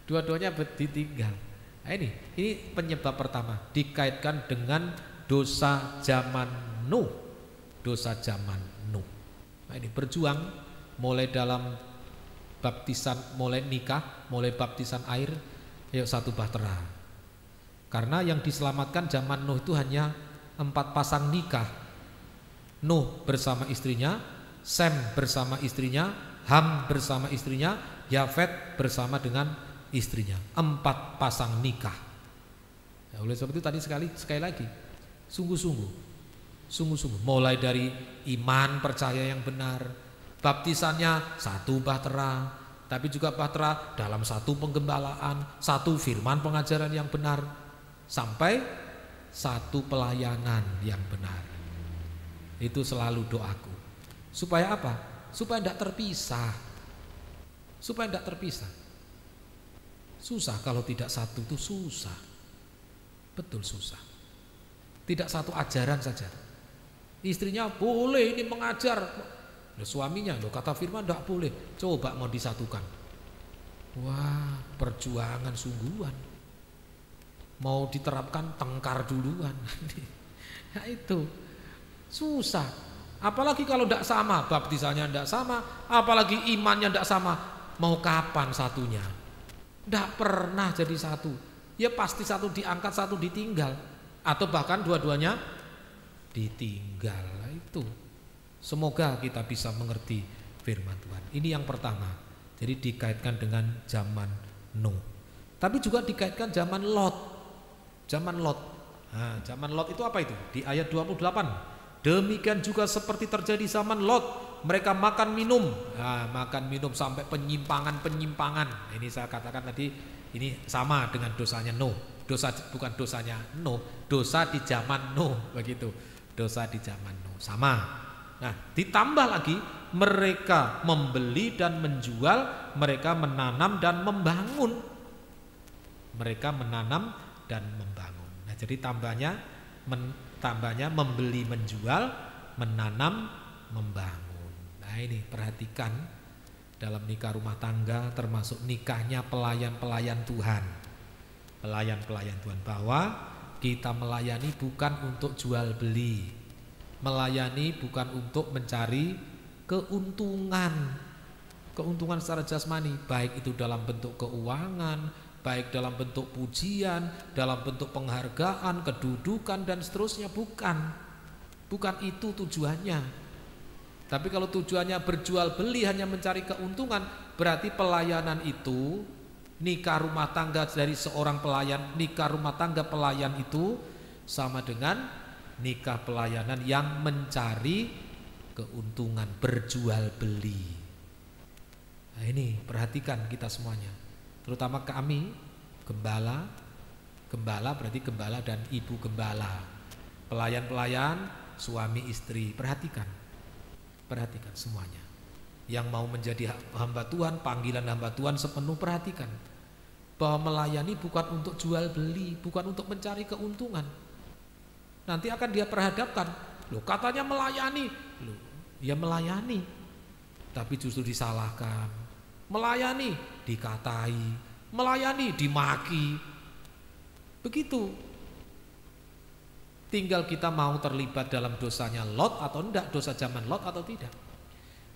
dua-duanya ditinggal. Nah, ini penyebab pertama, dikaitkan dengan dosa zaman Nuh. Dosa zaman Nuh. Nah, ini berjuang mulai dalam baptisan, mulai nikah, mulai baptisan air, yuk satu bahtera. Karena yang diselamatkan zaman Nuh itu hanya 4 pasang nikah. Nuh bersama istrinya, Sem bersama istrinya, Ham bersama istrinya, Yafet bersama dengan istrinya. 4 pasang nikah. Ya, oleh sebab itu tadi sekali lagi, sungguh-sungguh, mulai dari iman percaya yang benar, baptisannya satu bahtera, tapi juga bahtera dalam satu penggembalaan, satu firman pengajaran yang benar, sampai satu pelayanan yang benar. Itu selalu doaku. Supaya apa? Supaya tidak terpisah. Supaya tidak terpisah. Susah kalau tidak satu itu susah. Betul susah. Tidak satu ajaran saja. Istrinya boleh ini mengajar, suaminya loh kata firman tidak boleh. Coba mau disatukan. Wah, perjuangan sungguhan. Mau diterapkan tengkar duluan. Nah itu susah. Apalagi kalau tidak sama, baptisannya tidak sama, apalagi imannya tidak sama, mau kapan satunya? Tidak pernah jadi satu. Ya pasti satu diangkat, satu ditinggal, atau bahkan dua-duanya ditinggal. Itu. Semoga kita bisa mengerti firman Tuhan. Ini yang pertama. Jadi dikaitkan dengan zaman Nuh. Tapi juga dikaitkan zaman Lot. Zaman Lot. Nah, zaman Lot itu apa itu? Di ayat 28. Demikian juga seperti terjadi zaman Lot, mereka makan minum, nah, makan minum sampai penyimpangan. Ini saya katakan tadi, ini sama dengan dosanya Nuh. Dosa bukan dosanya Nuh, dosa di zaman Nuh, begitu. Dosa di zaman Nuh sama. Nah, ditambah lagi mereka membeli dan menjual, mereka menanam dan membangun. Mereka menanam dan membangun. Nah, jadi tambahnya membeli, menjual, menanam, membangun. Nah ini perhatikan dalam nikah rumah tangga, termasuk nikahnya pelayan-pelayan Tuhan. Pelayan-pelayan Tuhan, bahwa kita melayani bukan untuk jual beli, melayani bukan untuk mencari keuntungan secara jasmani, baik itu dalam bentuk keuangan, baik dalam bentuk pujian, dalam bentuk penghargaan, kedudukan dan seterusnya. Bukan itu tujuannya. Tapi kalau tujuannya berjual beli hanya mencari keuntungan, berarti pelayanan itu, nikah rumah tangga dari seorang pelayan, nikah rumah tangga pelayan itu sama dengan nikah pelayanan yang mencari keuntungan, berjual beli. Nah ini perhatikan kita semuanya, terutama kami gembala berarti gembala dan ibu gembala, pelayan-pelayan, suami istri, perhatikan semuanya. Yang mau menjadi hamba Tuhan, panggilan hamba Tuhan sepenuh, perhatikan bahwa melayani bukan untuk jual beli, bukan untuk mencari keuntungan. Nanti akan dia perhadapkan, loh katanya melayani, loh ya melayani, tapi justru disalahkan. Melayani dikatai, melayani dimaki. Begitu. Tinggal kita mau terlibat dalam dosanya Lot atau enggak, dosa zaman Lot atau tidak.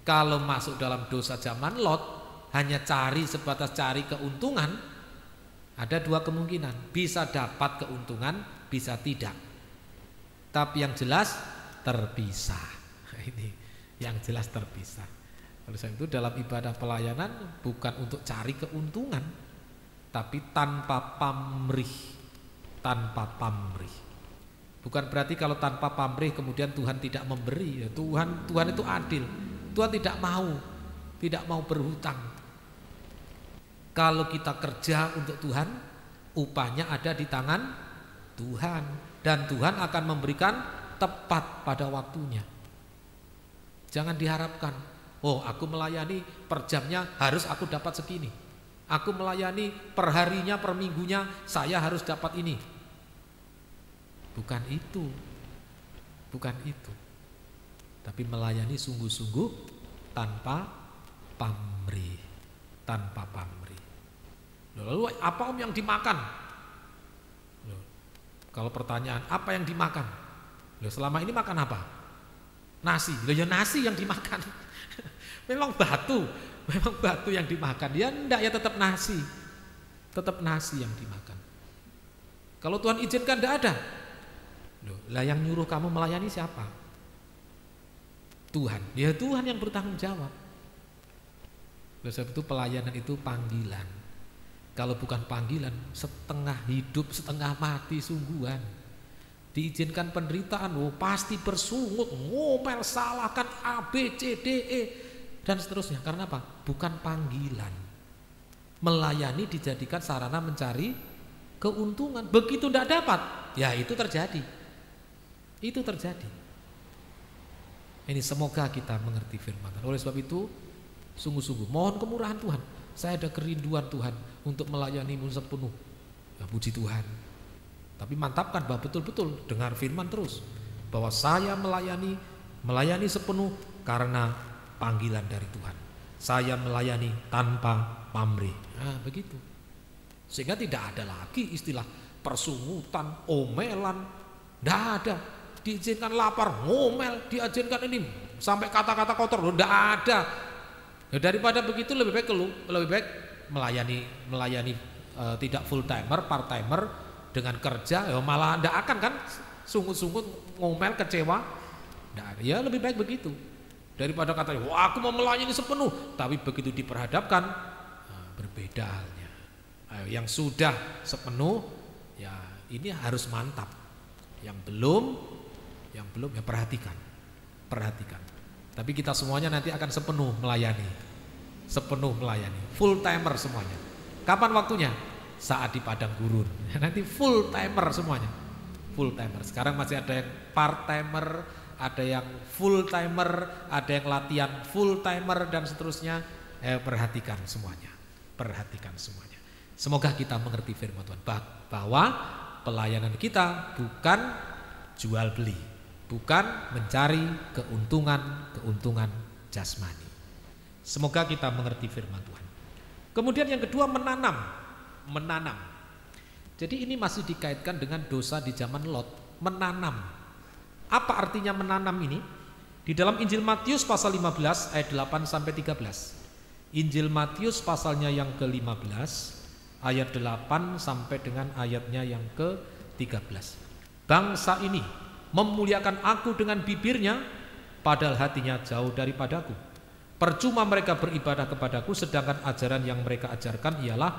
Kalau masuk dalam dosa zaman Lot, hanya sebatas cari keuntungan, ada dua kemungkinan, bisa dapat keuntungan, bisa tidak. Tapi yang jelas terpisah. Ini yang jelas terpisah. Oleh sebab itu dalam ibadah pelayanan bukan untuk cari keuntungan, tapi tanpa pamrih. Bukan berarti kalau tanpa pamrih kemudian Tuhan tidak memberi. Ya, Tuhan itu adil. Tuhan tidak mau berhutang. Kalau kita kerja untuk Tuhan, upahnya ada di tangan Tuhan, dan Tuhan akan memberikan tepat pada waktunya. Jangan diharapkan, oh aku melayani per jamnya harus aku dapat segini. Aku melayani per harinya, per minggunya saya harus dapat ini. Bukan itu. Tapi melayani sungguh-sungguh tanpa pamrih. Lalu apa om yang dimakan? Loh, kalau pertanyaan apa yang dimakan? Loh, selama ini makan apa? Nasi. Loh, ya nasi yang dimakan. Memang batu yang dimakan. Ya enggak, ya tetap nasi yang dimakan. Kalau Tuhan izinkan enggak ada. Loh, lah yang nyuruh kamu melayani siapa? Tuhan. Ya Tuhan yang bertanggung jawab. Oleh sebab itu pelayanan itu panggilan. Kalau bukan panggilan, setengah hidup, setengah mati sungguhan. Diizinkan penderitaan, oh pasti bersungut, ngomel, salahkan A, B, C, D, E dan seterusnya. Karena apa? Bukan panggilan. Melayani dijadikan sarana mencari keuntungan. Begitu tidak dapat, ya itu terjadi. Ini semoga kita mengerti firman Tuhan. Oleh sebab itu sungguh-sungguh mohon kemurahan Tuhan. Saya ada kerinduan Tuhan untuk melayani-Mu sepenuh. Ya, puji Tuhan. Tapi mantapkan bahwa betul-betul dengar firman terus, bahwa saya melayani sepenuh karena panggilan dari Tuhan. Saya melayani tanpa pamrih. Nah, begitu. Sehingga tidak ada lagi istilah persungutan, omelan. Tidak ada. Diizinkan lapar, ngomel, diizinkan ini sampai kata-kata kotor, tidak ada. Ya, daripada begitu lebih baik melayani tidak full timer, part timer dengan kerja, ya malah tidak akan kan sungut-sungut, ngomel, kecewa. Ya lebih baik begitu daripada kata, wah aku mau melayani sepenuh, tapi begitu diperhadapkan, berbeda halnya. Yang sudah sepenuh, ya ini harus mantap. Yang belum ya perhatikan. Tapi kita semuanya nanti akan sepenuh melayani, full timer semuanya. Kapan waktunya? Saat di padang gurun. Nanti full timer semuanya, full timer. Sekarang masih ada yang part timer, ada yang full timer, ada yang latihan full timer dan seterusnya. Perhatikan semuanya. Semoga kita mengerti firman Tuhan bahwa pelayanan kita bukan jual beli, bukan mencari keuntungan jasmani. Semoga kita mengerti firman Tuhan. Kemudian yang kedua, menanam. Jadi ini masih dikaitkan dengan dosa di zaman Lot. Menanam. Apa artinya menanam ini? Di dalam Injil Matius pasal 15 ayat 8 sampai 13. Injil Matius pasalnya yang ke-15 ayat 8 sampai dengan ayatnya yang ke-13. Bangsa ini memuliakan aku dengan bibirnya, padahal hatinya jauh daripadaku. Percuma mereka beribadah kepadaku, sedangkan ajaran yang mereka ajarkan ialah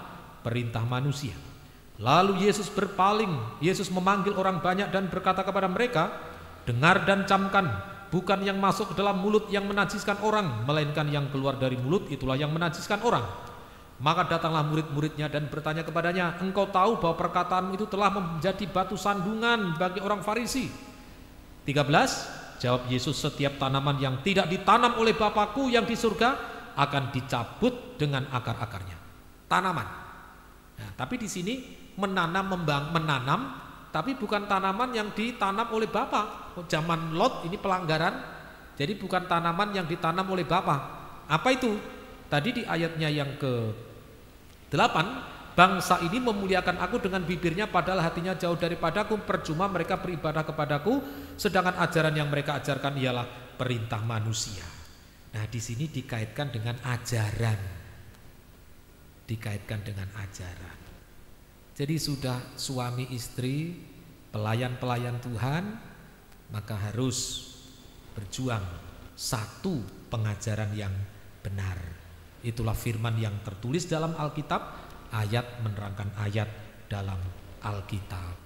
perintah manusia. Lalu Yesus berpaling, Yesus memanggil orang banyak dan berkata kepada mereka, dengar dan camkan, bukan yang masuk ke dalam mulut yang menajiskan orang, melainkan yang keluar dari mulut itulah yang menajiskan orang. Maka datanglah murid-muridnya dan bertanya kepadanya, engkau tahu bahwa perkataanmu itu telah menjadi batu sandungan bagi orang Farisi. 13. Jawab Yesus, setiap tanaman yang tidak ditanam oleh Bapakku yang di surga akan dicabut dengan akar-akarnya. Tanaman. Nah, tapi di sini menanam, tapi bukan tanaman yang ditanam oleh Bapa. Zaman Lot ini pelanggaran, jadi bukan tanaman yang ditanam oleh Bapa. Apa itu? Tadi di ayatnya yang ke-8, bangsa ini memuliakan aku dengan bibirnya padahal hatinya jauh daripadaku, percuma mereka beribadah kepadaku, sedangkan ajaran yang mereka ajarkan ialah perintah manusia. Nah, di sini dikaitkan dengan ajaran. Dikaitkan dengan ajaran. Jadi sudah suami istri, pelayan-pelayan Tuhan, maka harus berjuang satu pengajaran yang benar. Itulah firman yang tertulis dalam Alkitab, ayat menerangkan ayat dalam Alkitab.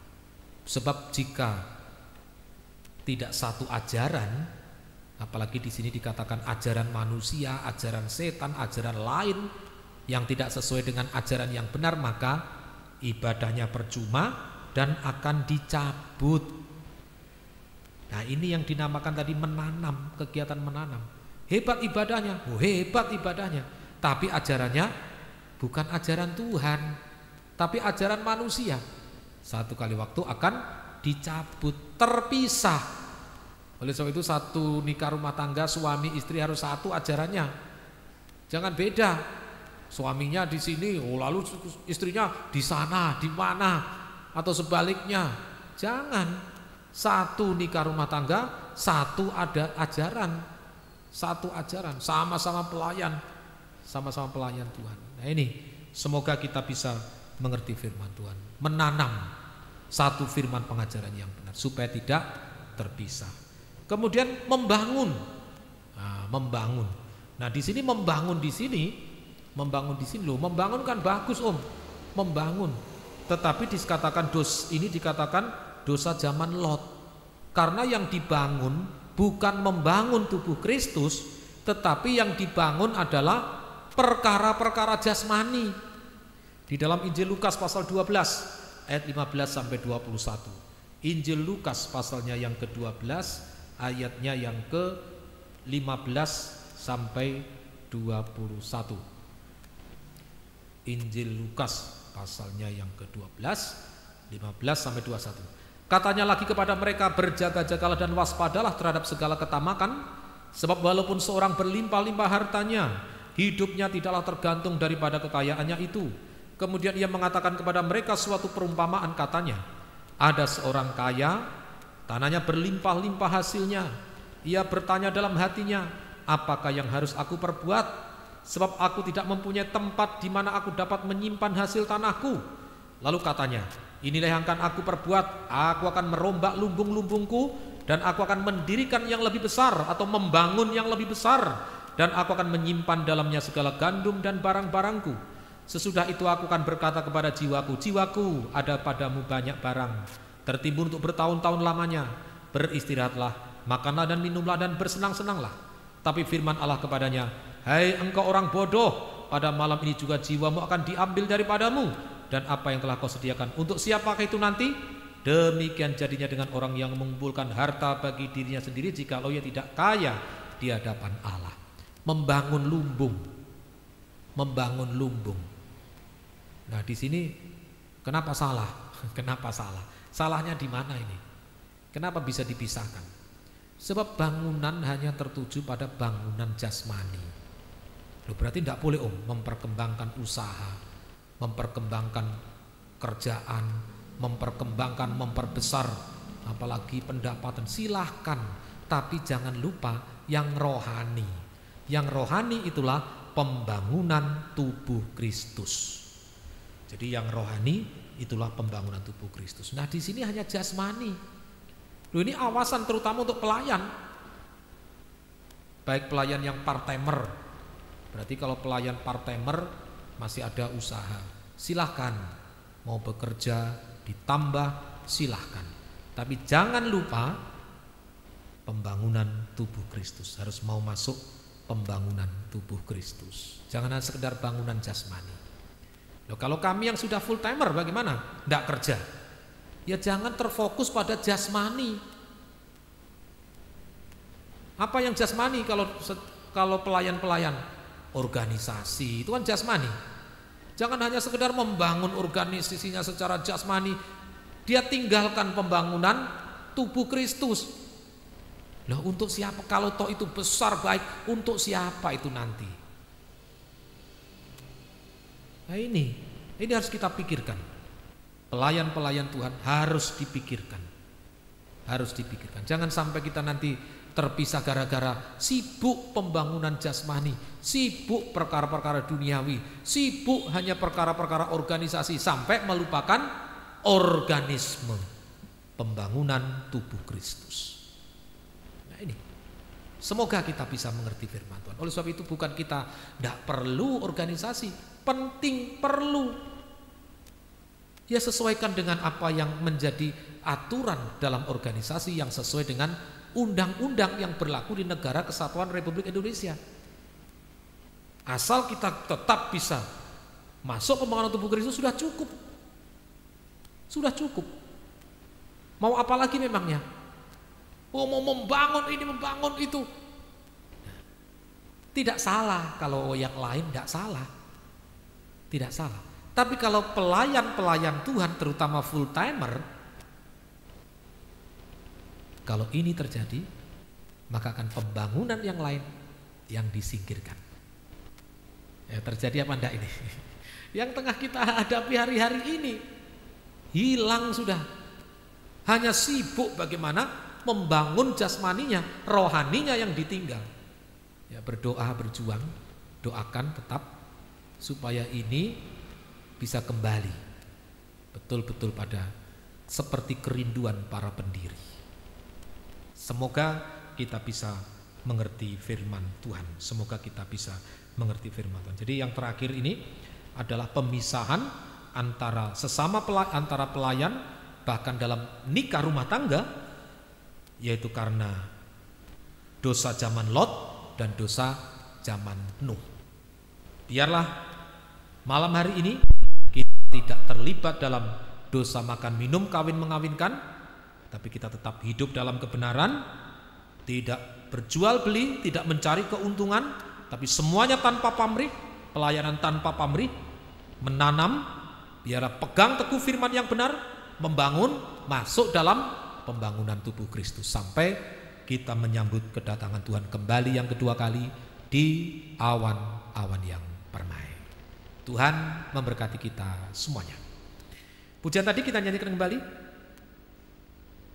Sebab jika tidak satu ajaran, apalagi di sini dikatakan ajaran manusia, ajaran setan, ajaran lain yang tidak sesuai dengan ajaran yang benar, maka ibadahnya percuma dan akan dicabut. Nah, ini yang dinamakan tadi menanam, kegiatan menanam. Hebat ibadahnya, hebat ibadahnya, tapi ajarannya bukan ajaran Tuhan, tapi ajaran manusia. Satu kali waktu akan dicabut, terpisah. Oleh sebab itu satu nikah rumah tangga, suami istri harus satu ajarannya. Jangan beda. Suaminya di sini, lalu istrinya di sana, di mana, atau sebaliknya. Jangan. Satu nikah rumah tangga, satu ada ajaran. Satu ajaran, sama-sama pelayan. Sama-sama pelayan Tuhan. Nah, ini semoga kita bisa mengerti firman Tuhan, menanam satu firman pengajaran yang benar supaya tidak terpisah. Kemudian membangun. Nah, membangun. Nah, di sini membangun di sini loh. Membangun kan bagus, Om. Membangun. Tetapi dikatakan dosa zaman Lot. Karena yang dibangun bukan membangun tubuh Kristus, tetapi yang dibangun adalah perkara-perkara jasmani. Di dalam Injil Lukas pasal 12 ayat 15 sampai 21. Injil Lukas pasalnya yang ke-12 ayatnya yang ke-15 sampai 21. Injil Lukas pasalnya yang ke-12 15 sampai 21. Katanya lagi kepada mereka, berjaga-jagalah dan waspadalah terhadap segala ketamakan, sebab walaupun seorang berlimpah-limpah hartanya, hidupnya tidaklah tergantung daripada kekayaannya itu. Kemudian ia mengatakan kepada mereka suatu perumpamaan, katanya, ada seorang kaya, tanahnya berlimpah-limpah hasilnya. Ia bertanya dalam hatinya, apakah yang harus aku perbuat? Sebab aku tidak mempunyai tempat di mana aku dapat menyimpan hasil tanahku. Lalu katanya, inilah yang akan aku perbuat, aku akan merombak lumbung-lumbungku, dan aku akan mendirikan yang lebih besar atau membangun yang lebih besar, dan aku akan menyimpan dalamnya segala gandum dan barang-barangku. Sesudah itu aku akan berkata kepada jiwaku, jiwaku, ada padamu banyak barang, tertimbun untuk bertahun-tahun lamanya. Beristirahatlah, makanlah dan minumlah dan bersenang-senanglah. Tapi firman Allah kepadanya, hai engkau orang bodoh, pada malam ini juga jiwamu akan diambil daripadamu, dan apa yang telah kau sediakan untuk siapakah itu nanti? Demikian jadinya dengan orang yang mengumpulkan harta bagi dirinya sendiri, jikalau ia tidak kaya di hadapan Allah. Membangun lumbung. Membangun lumbung. Nah, di sini kenapa salah? Kenapa salah? Salahnya di mana ini? Kenapa bisa dipisahkan? Sebab bangunan hanya tertuju pada bangunan jasmani. Loh, berarti tidak boleh memperkembangkan usaha, memperkembangkan kerjaan, memperbesar apalagi pendapatan, silahkan, tapi jangan lupa yang rohani. Yang rohani itulah pembangunan tubuh Kristus. Jadi yang rohani itulah pembangunan tubuh Kristus. Nah, di sini hanya jasmani. Loh, ini awasan terutama untuk pelayan. baik pelayan yang part-timer. Berarti kalau pelayan part-timer masih ada usaha, silahkan mau bekerja ditambah, silahkan. Tapi jangan lupa pembangunan tubuh Kristus, harus mau masuk pembangunan tubuh Kristus. Jangan hanya sekedar bangunan jasmani. Loh, kalau kami yang sudah full timer bagaimana? Nggak kerja. Ya jangan terfokus pada jasmani. Apa yang jasmani kalau pelayan-pelayan? Organisasi, itu kan jasmani. Jangan hanya sekedar membangun organisasinya secara jasmani, dia tinggalkan pembangunan tubuh Kristus. Loh, untuk siapa? Kalau toh itu besar baik, untuk siapa itu nanti? Nah ini harus kita pikirkan. Pelayan-pelayan Tuhan harus dipikirkan. Harus dipikirkan. Jangan sampai kita nanti terpisah gara-gara sibuk pembangunan jasmani, sibuk perkara-perkara duniawi, sibuk hanya perkara-perkara organisasi sampai melupakan organisme pembangunan tubuh Kristus. Nah ini, semoga kita bisa mengerti firman Tuhan. Oleh sebab itu bukan kita tidak perlu organisasi, penting, perlu. Ya sesuaikan dengan apa yang menjadi aturan dalam organisasi yang sesuai dengan undang-undang yang berlaku di negara Kesatuan Republik Indonesia. Asal kita tetap bisa masuk pembangunan tubuh Kristus sudah cukup. Sudah cukup. Mau apa lagi memangnya? Oh, mau membangun ini, membangun itu. Tidak salah kalau yang lain tidak salah. Tidak salah. Tapi kalau pelayan-pelayan Tuhan terutama full timer, kalau ini terjadi, maka akan pembangunan yang lain yang disingkirkan. Ya, terjadi apa enggak ini? Yang tengah kita hadapi hari-hari ini hilang sudah. Hanya sibuk bagaimana membangun jasmaninya, rohaninya yang ditinggal. Ya, berdoa, berjuang, doakan tetap supaya ini bisa kembali betul-betul pada seperti kerinduan para pendiri. Semoga kita bisa mengerti firman Tuhan. Semoga kita bisa mengerti firman Tuhan. Jadi yang terakhir ini adalah pemisahan antara sesama antara pelayan bahkan dalam nikah rumah tangga, yaitu karena dosa zaman Lot dan dosa zaman Nuh. Biarlah malam hari ini kita tidak terlibat dalam dosa makan minum, kawin mengawinkan, tapi kita tetap hidup dalam kebenaran, tidak berjual beli, tidak mencari keuntungan, tapi semuanya tanpa pamrih, pelayanan tanpa pamrih, menanam, biarlah pegang teguh firman yang benar, membangun, masuk dalam pembangunan tubuh Kristus sampai kita menyambut kedatangan Tuhan kembali yang kedua kali di awan-awan yang permai. Tuhan memberkati kita semuanya. Pujian tadi kita nyanyikan kembali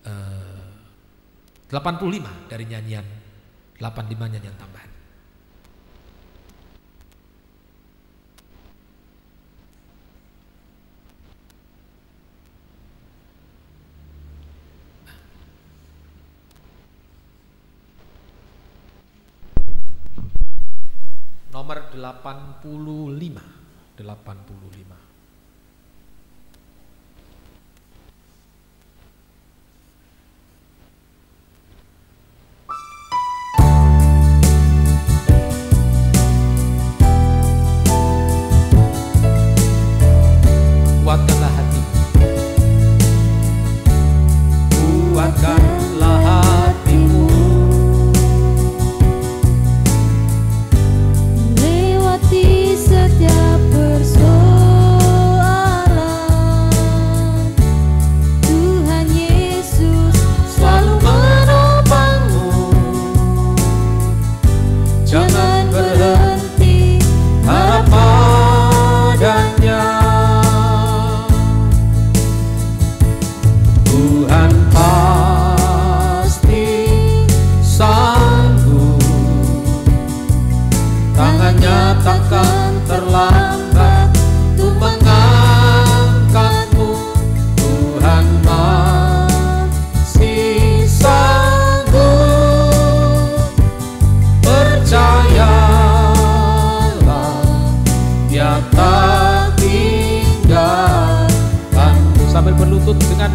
85 dari nyanyian 85 nyanyian tambahan. Nomor 85. Kuatkanlah hati, kuatkanlah hatimu, lewati setiap persoalan. tak tinggalkan. Sambil berlutut dengan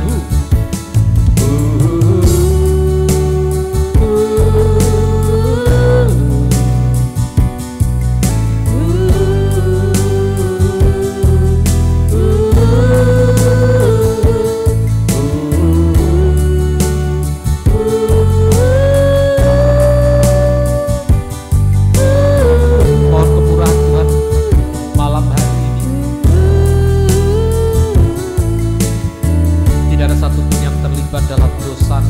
dalam dosa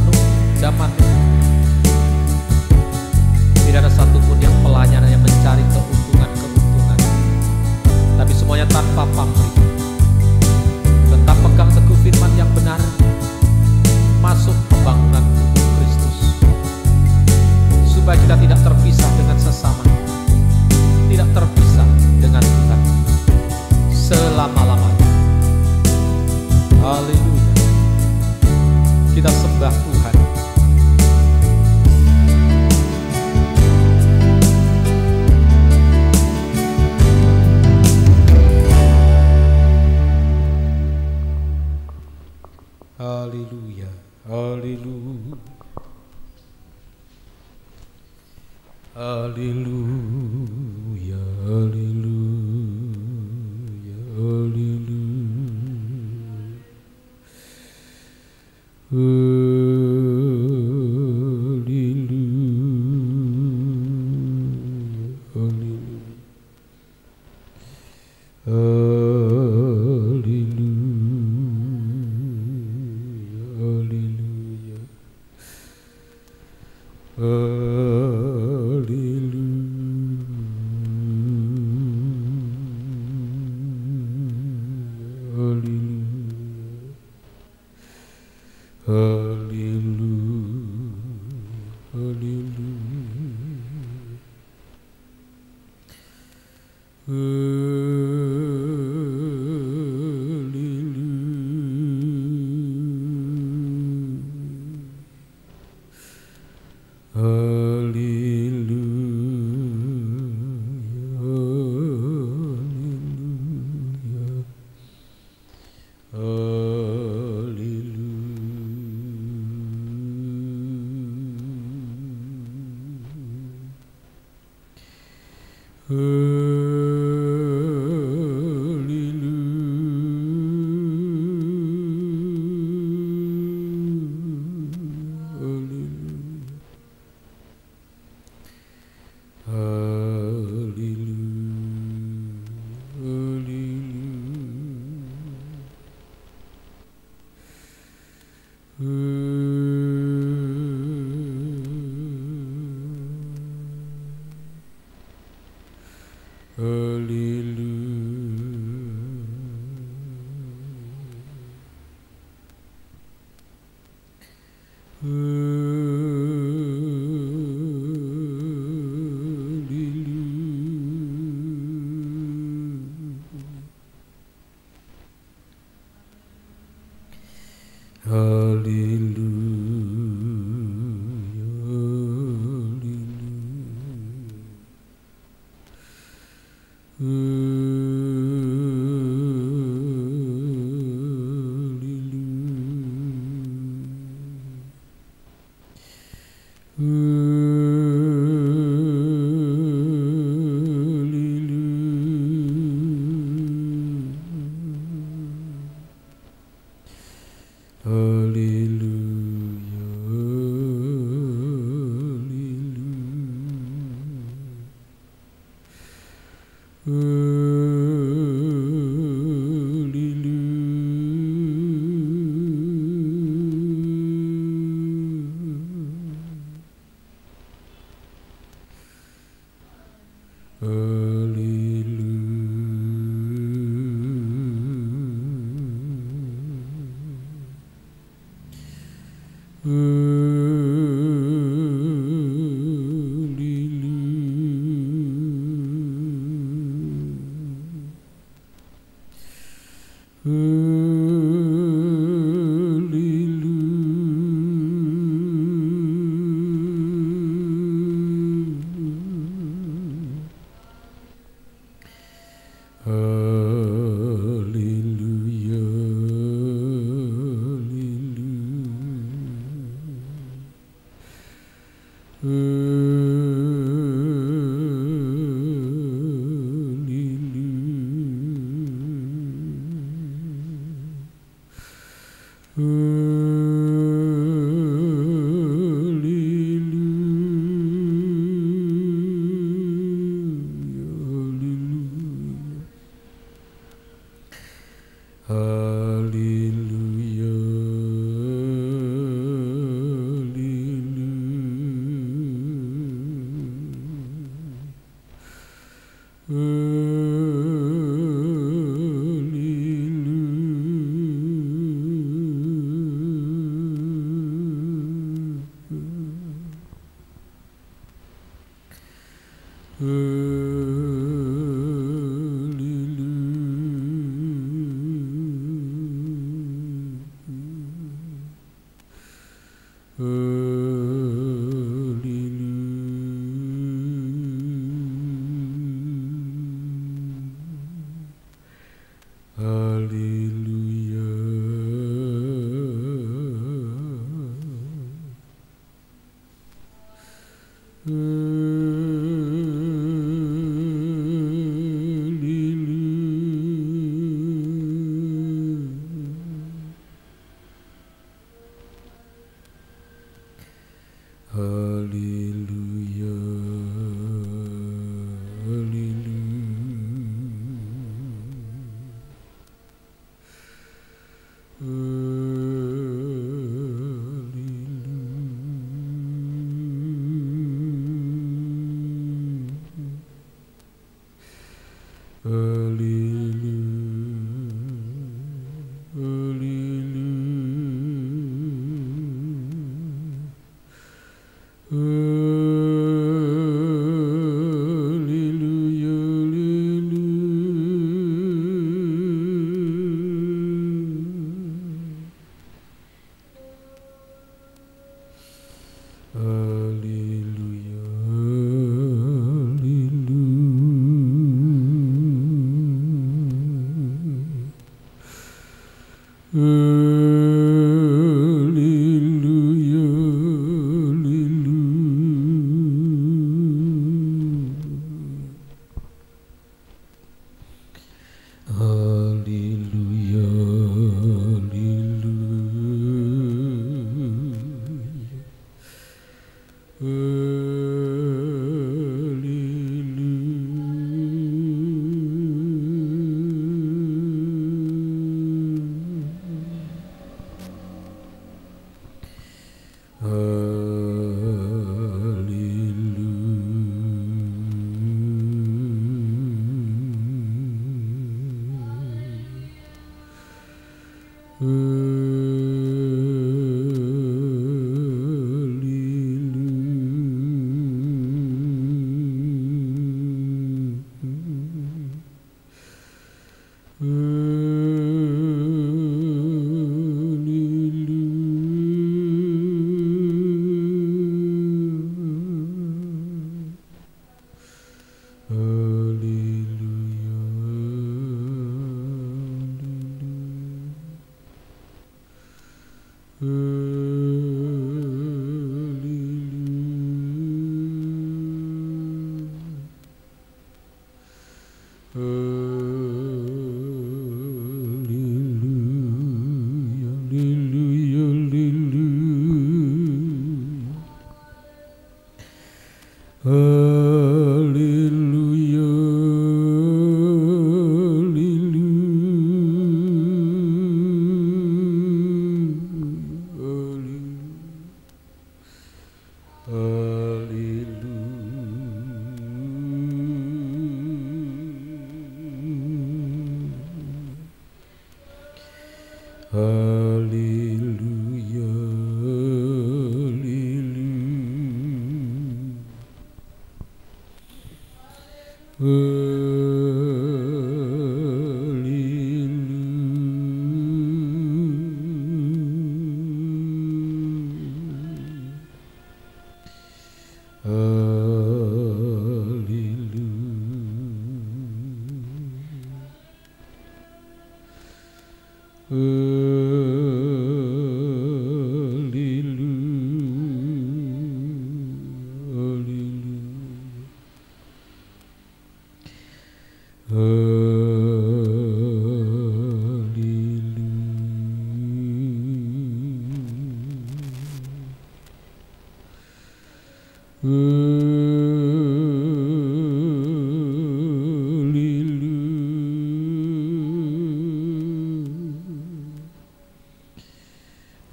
zaman ini. Tidak ada satupun yang pelayanan yang mencari keuntungan, tapi semuanya tanpa pamrih. Tetap pegang teguh firman yang benar, masuk pembangunan tubuh Kristus, supaya kita tidak terpisah dengan sesama, tidak terpisah dengan Tuhan selama-lamanya. Haleluya. Kita sembah Tuhan. Haleluya, haleluya, haleluya, haleluya, haleluya.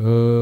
Hallelujah.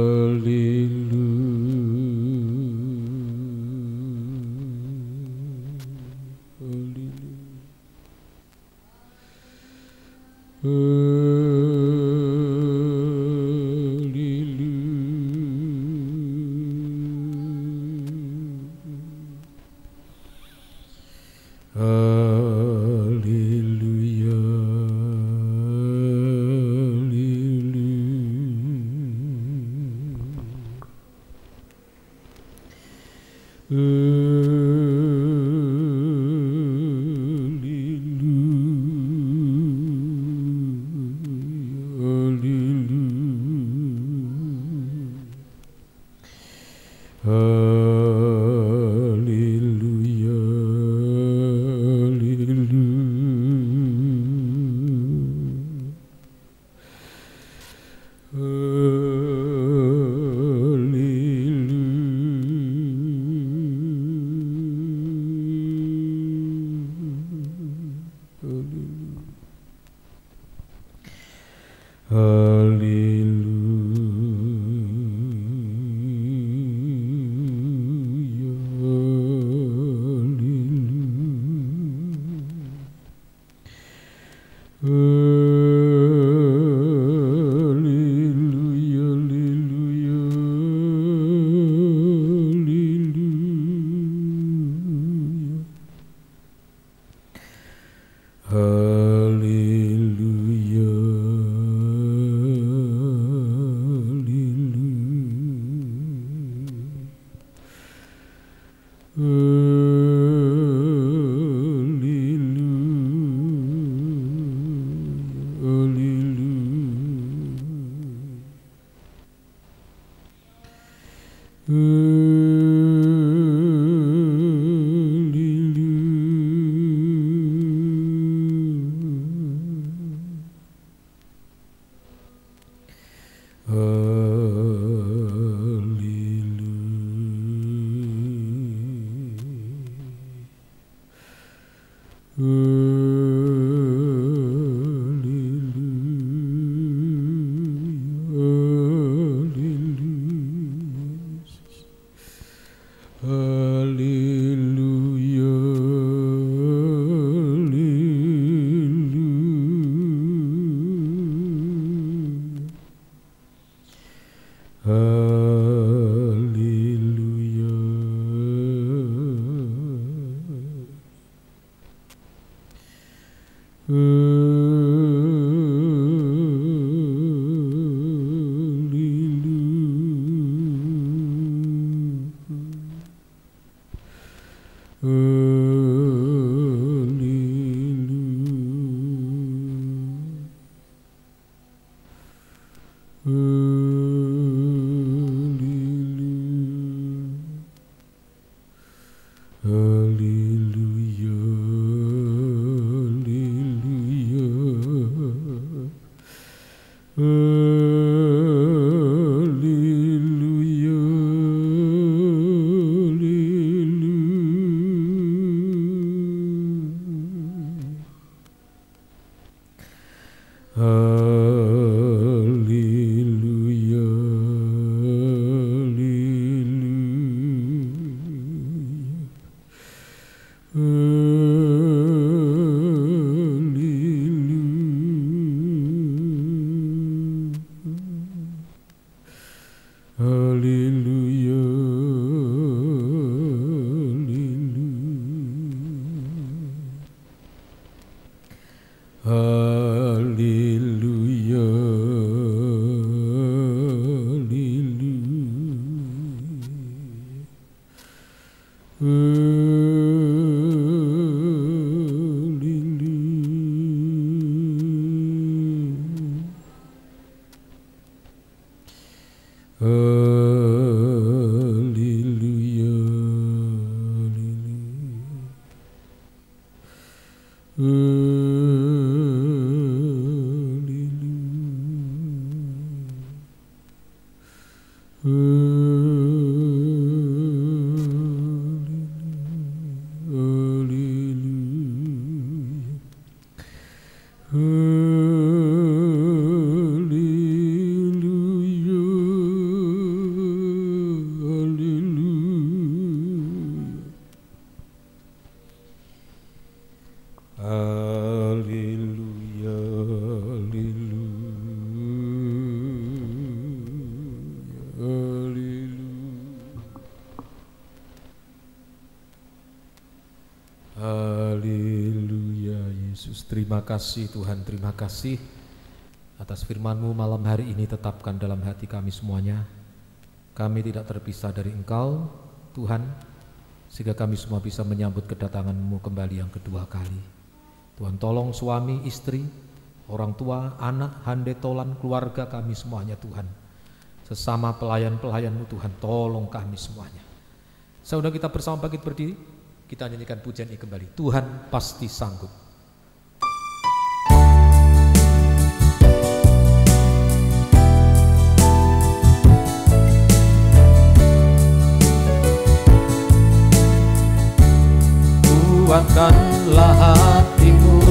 Terima kasih Tuhan, terima kasih atas firman-Mu malam hari ini. Tetapkan dalam hati kami semuanya. Kami tidak terpisah dari Engkau Tuhan, sehingga kami semua bisa menyambut kedatangan-Mu kembali yang kedua kali. Tuhan, tolong suami, istri, orang tua, anak, handetolan, keluarga kami semuanya Tuhan. Sesama pelayan-pelayan-Mu Tuhan, tolong kami semuanya. Saudara, kita bersama bangkit berdiri, kita nyanyikan pujian ini kembali. Tuhan pasti sanggup. Kuatkanlah hatimu,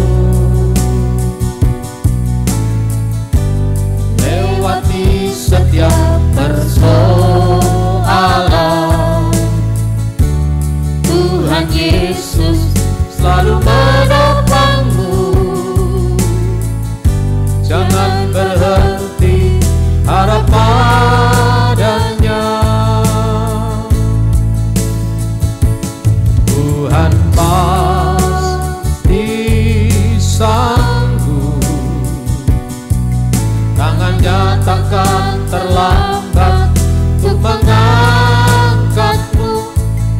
lewati setiap persoalan. Tuhan Yesus selalu menopangmu. Jangan berhenti harap padanya. Tuhan pasti sanggup, tangannya takkan terlambat untuk mengangkatmu.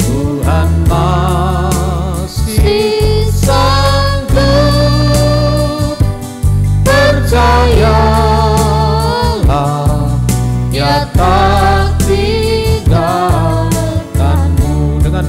Tuhan pasti sanggup, percayalah, Dia tak tinggalkanmu. Dengan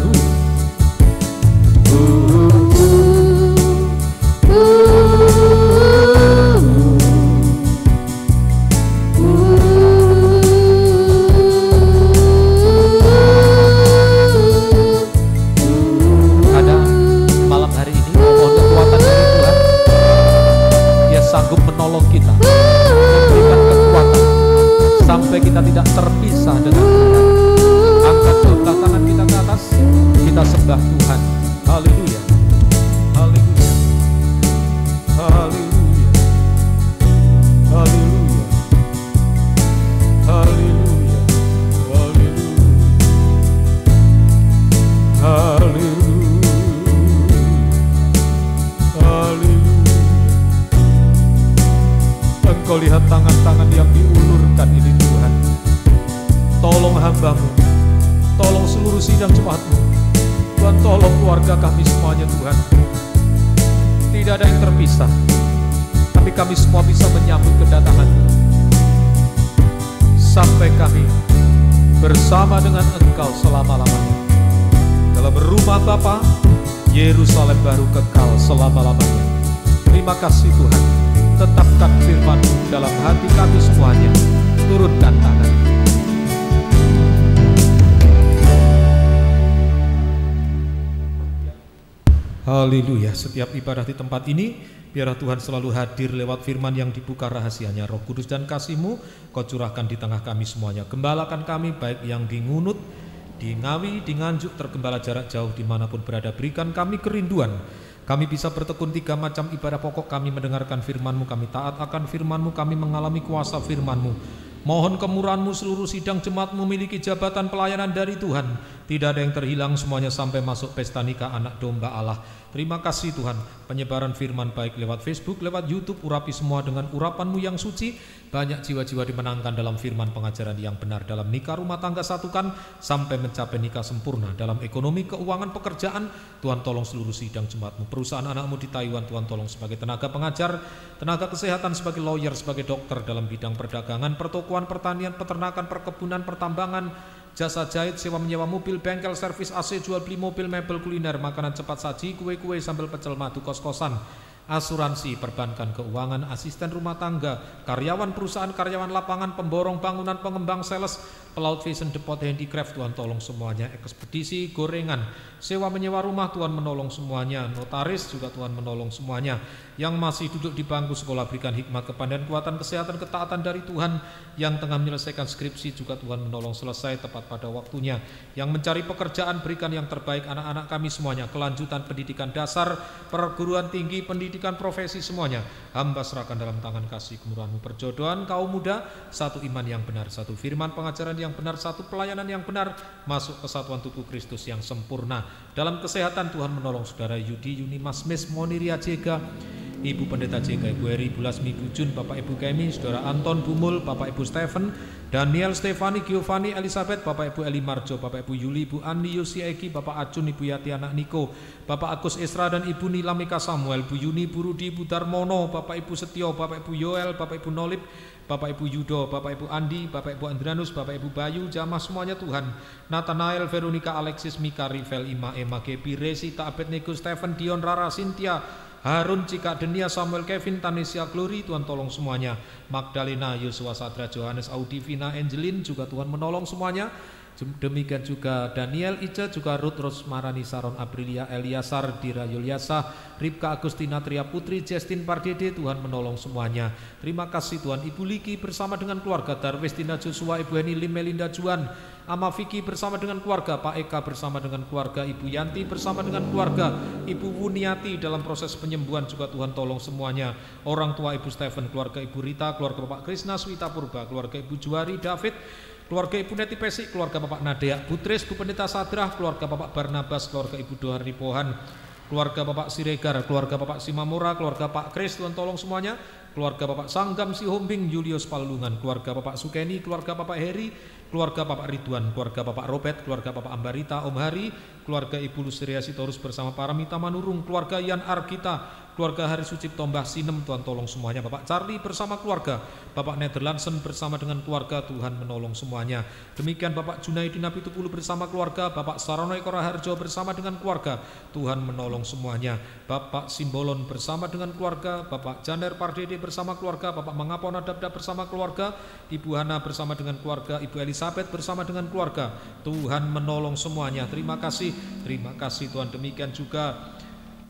sanggup menolong kita, memberikan kekuatan sampai kita tidak terpisah dengan Tuhan. Angkat kedua tangan kita ke atas, kita sembah Tuhan. Haleluya, haleluya, haleluya, haleluya, haleluya, haleluya, haleluya, haleluya. Engkau lihat tangan-tangan yang diulurkan ini Tuhan. Tolong hamba-Mu, tolong seluruh sidang jemaat-Mu. Tuhan, tolong keluarga kami semuanya Tuhan. Tidak ada yang terpisah, tapi kami semua bisa menyambut kedatangan-Mu sampai kami bersama dengan Engkau selama-lamanya. Dalam rumah Bapa, Yerusalem baru kekal selama-lamanya. Terima kasih Tuhan. Tetapkan firman-Mu dalam hati kami semuanya. Turunkan tangan. Haleluya. Setiap ibadah di tempat ini, biarlah Tuhan selalu hadir lewat firman yang dibuka rahasianya. Roh Kudus dan kasih-Mu Kau curahkan di tengah kami semuanya. Gembalakan kami baik yang di Ngunut, di Ngawi, di Nganjuk, tergembala jarak jauh dimanapun berada. Berikan kami kerinduan. Kami bisa bertekun 3 macam ibadah pokok. Kami mendengarkan firman-Mu, kami taat akan firman-Mu, kami mengalami kuasa firman-Mu. Mohon kemurahan-Mu, seluruh sidang jemaat memiliki jabatan pelayanan dari Tuhan. Tidak ada yang terhilang, semuanya sampai masuk pesta nikah anak domba Allah. Terima kasih Tuhan. Penyebaran firman baik lewat Facebook, lewat YouTube, urapi semua dengan urapan-Mu yang suci. Banyak jiwa-jiwa dimenangkan dalam firman pengajaran yang benar. Dalam nikah rumah tangga satukan sampai mencapai nikah sempurna. Dalam ekonomi, keuangan, pekerjaan, Tuhan tolong seluruh sidang jemaat-Mu. Perusahaan anak-Mu di Taiwan, Tuhan tolong sebagai tenaga pengajar, tenaga kesehatan, sebagai lawyer, sebagai dokter dalam bidang perdagangan, pertokoan, pertanian, peternakan, perkebunan, pertambangan, jasa jahit, sewa menyewa mobil, bengkel, servis AC, jual beli mobil, mebel, kuliner, makanan cepat saji, kue-kue, sambal pecel, madu, kos-kosan, asuransi, perbankan, keuangan, asisten rumah tangga, karyawan perusahaan, karyawan lapangan, pemborong bangunan, pengembang, sales, pelaut, fashion, depot, handicraft, Tuhan tolong semuanya. Ekspedisi, gorengan, sewa menyewa rumah, Tuhan menolong semuanya. Notaris juga Tuhan menolong semuanya. Yang masih duduk di bangku sekolah, berikan hikmat, kepandaian, kekuatan, kesehatan, ketaatan dari Tuhan. Yang tengah menyelesaikan skripsi juga Tuhan menolong selesai tepat pada waktunya. Yang mencari pekerjaan, berikan yang terbaik anak-anak kami semuanya. Kelanjutan pendidikan dasar, perguruan tinggi, pendidikan profesi semuanya. Hamba serahkan dalam tangan kasih kemurahan-Mu. Perjodohan kaum muda, satu iman yang benar, satu firman pengajaran yang benar, satu pelayanan yang benar, masuk kesatuan tubuh Kristus yang sempurna. Dalam kesehatan Tuhan menolong saudara Yudi, Yuni, Masmis, Moniria, Jega, Ibu Pendeta JK, Ibu Heri, Ibu Lasmi, Ibu Jun, Bapak Ibu Kemi, Saudara Anton, Bumul, Bapak Ibu Stephen, Daniel, Stefani, Giovanni, Elizabeth, Bapak Ibu Eli Marjo, Bapak Ibu Yuli, Ibu Andi, Yosi Eki, Bapak Acun, Ibu Yati Anak Niko, Bapak Agus Esra dan Ibu Nilamika Samuel, Bu Yuni, Bu Rudi, Bu Darmono, Bapak Ibu Setio, Bapak Ibu Yoel, Bapak Ibu Nolip, Bapak Ibu Yudo, Bapak Ibu Andi, Bapak Ibu Andranus, Bapak Ibu Bayu, jamaah semuanya Tuhan, Nathanael, Veronica, Alexis, Mika, Rivel, Ima, Emma, Gepi, Resita, Abednego, Stephen, Dion, Rara, Cynthia, Harun, Cika, Denia, Samuel, Kevin, Tanesia, Glory, Tuhan tolong semuanya. Magdalena, Yosua, Sadra, Johannes, Audi, Vina, Angelin, juga Tuhan menolong semuanya. Demikian juga Daniel, Ica, juga Ruth, Rosmarani, Saron, Aprilia, Eliasar, Dira, Yuliasa, Ripka, Agustina, Tria Putri, Justin, Pardede, Tuhan menolong semuanya. Terima kasih Tuhan. Ibu Liki bersama dengan keluarga, Darwestina, Joshua, Ibu Heni, Lim, Melinda, Juan, Ama Vicky bersama dengan keluarga, Pak Eka bersama dengan keluarga, Ibu Yanti bersama dengan keluarga, Ibu Wuniati dalam proses penyembuhan juga Tuhan tolong semuanya. Orang tua Ibu Stephen, keluarga Ibu Rita, keluarga Bapak Krisna, Swita Purba, keluarga Ibu Juari, David, keluarga Ibu Neti Pesik, keluarga Bapak Nadea Putris, Bu Pendeta Sadrah, keluarga Bapak Barnabas, keluarga Ibu Dohari Pohan, keluarga Bapak Siregar, keluarga Bapak Simamura, keluarga Pak Kris, Tuhan tolong semuanya. Keluarga Bapak Sanggam Sihombing, Julius Palungan, keluarga Bapak Sukeni, keluarga Bapak Heri, keluarga Bapak Ridwan, keluarga Bapak Robert, keluarga Bapak Ambarita, Om Hari, keluarga Ibu Lusria Sitorus bersama Paramita Manurung, keluarga Yan Argita, keluarga Hari Sucipto Mbah Sinem, Tuhan tolong semuanya. Bapak Charlie bersama keluarga, Bapak Nederlandsen bersama dengan keluarga, Tuhan menolong semuanya. Demikian Bapak Junaidi Napitupulu bersama keluarga, Bapak Sarono Ekora Harjo bersama dengan keluarga, Tuhan menolong semuanya. Bapak Simbolon bersama dengan keluarga, Bapak Janer Pardede bersama keluarga, Bapak Mangapon Adabda bersama keluarga, Ibu Hana bersama dengan keluarga, Ibu Elizabeth bersama dengan keluarga, Tuhan menolong semuanya. Terima kasih Tuhan. Demikian juga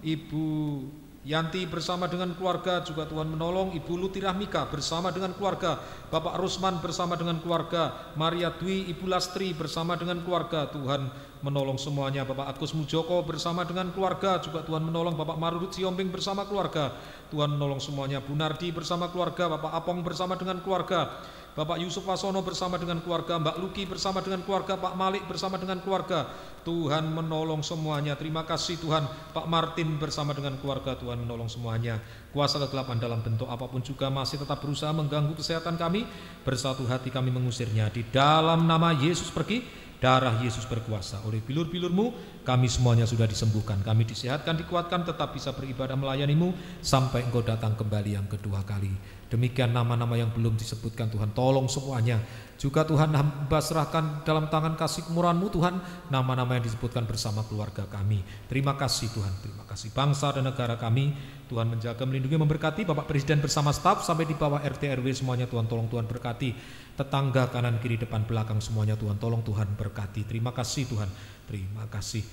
Ibu Yanti bersama dengan keluarga juga Tuhan menolong. Ibu Lutirah Mika bersama dengan keluarga, Bapak Rusman bersama dengan keluarga, Maria Dwi, Ibu Lastri bersama dengan keluarga, Tuhan menolong semuanya. Bapak Agus Mujoko bersama dengan keluarga juga Tuhan menolong. Bapak Marurut Siombing bersama keluarga, Tuhan menolong semuanya. Bu Nardi bersama keluarga, Bapak Apong bersama dengan keluarga, Bapak Yusuf Wasono bersama dengan keluarga, Mbak Luki bersama dengan keluarga, Pak Malik bersama dengan keluarga, Tuhan menolong semuanya. Terima kasih Tuhan. Pak Martin bersama dengan keluarga, Tuhan menolong semuanya. Kuasa kegelapan dalam bentuk apapun juga masih tetap berusaha mengganggu kesehatan kami, bersatu hati kami mengusirnya. Di dalam nama Yesus pergi, darah Yesus berkuasa. Oleh bilur-bilur-Mu kami semuanya sudah disembuhkan, kami disehatkan, dikuatkan, tetap bisa beribadah melayani-Mu sampai Engkau datang kembali yang kedua kali. Demikian nama-nama yang belum disebutkan, Tuhan tolong semuanya. Juga Tuhan hamba serahkan dalam tangan kasih kemurahan-Mu Tuhan, nama-nama yang disebutkan bersama keluarga kami. Terima kasih Tuhan, terima kasih. Bangsa dan negara kami Tuhan menjaga, melindungi, memberkati. Bapak Presiden bersama staf sampai di bawah RT RW semuanya Tuhan tolong, Tuhan berkati. Tetangga kanan kiri depan belakang semuanya Tuhan tolong, Tuhan berkati. Terima kasih Tuhan, terima kasih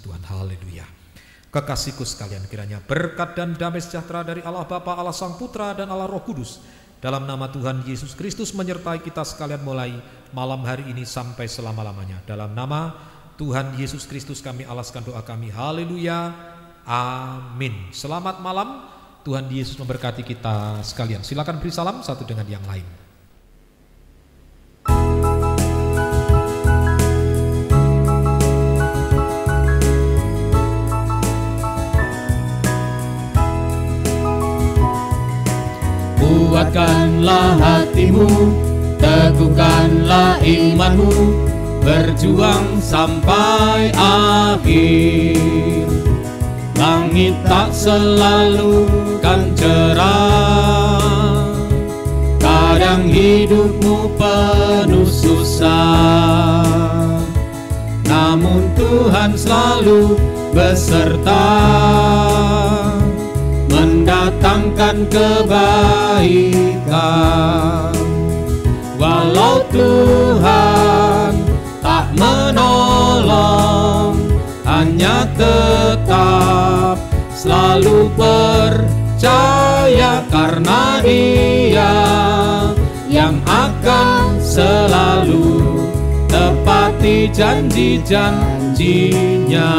Tuhan. Haleluya. Kekasihku sekalian, kiranya berkat dan damai sejahtera dari Allah Bapa, Allah Sang Putra dan Allah Roh Kudus dalam nama Tuhan Yesus Kristus menyertai kita sekalian mulai malam hari ini sampai selama-lamanya. Dalam nama Tuhan Yesus Kristus kami alaskan doa kami. Haleluya. Amin. Selamat malam. Tuhan Yesus memberkati kita sekalian. Silakan beri salam satu dengan yang lain. Kuatkanlah hatimu, teguhkanlah imanmu, berjuang sampai akhir. Langit tak selalu kan cerah, kadang hidupmu penuh susah, namun Tuhan selalu beserta, mendatangkan kebaikan. Walau Tuhan tak menolong, hanya tetap selalu percaya, karena Dia yang akan selalu tepati janji-janjinya.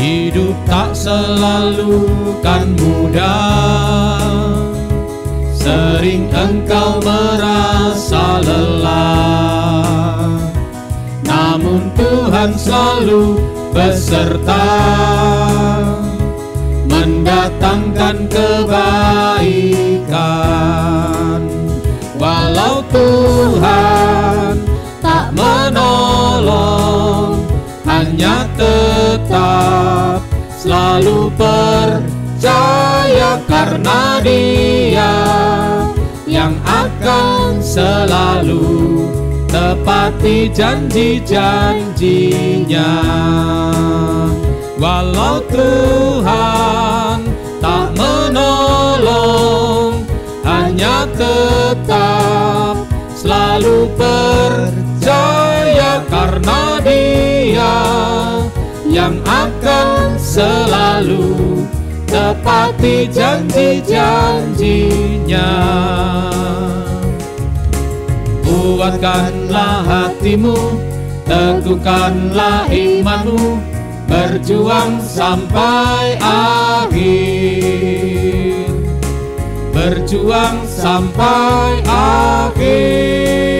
Hidup tak selalu kan mudah, Sering engkau merasa lelah, namun Tuhan selalu beserta, mendatangkan kebaikan. Walau Tuhan tak menolong, hanya tetap selalu percaya, karena Dia yang akan selalu tepati janji-janjinya. Walau Tuhan tak menolong, hanya tetap selalu percaya, karena Dia yang akan selalu tepati janji-janjinya. Kuatkanlah hatimu, teguhkanlah imanmu, berjuang sampai akhir, berjuang sampai akhir.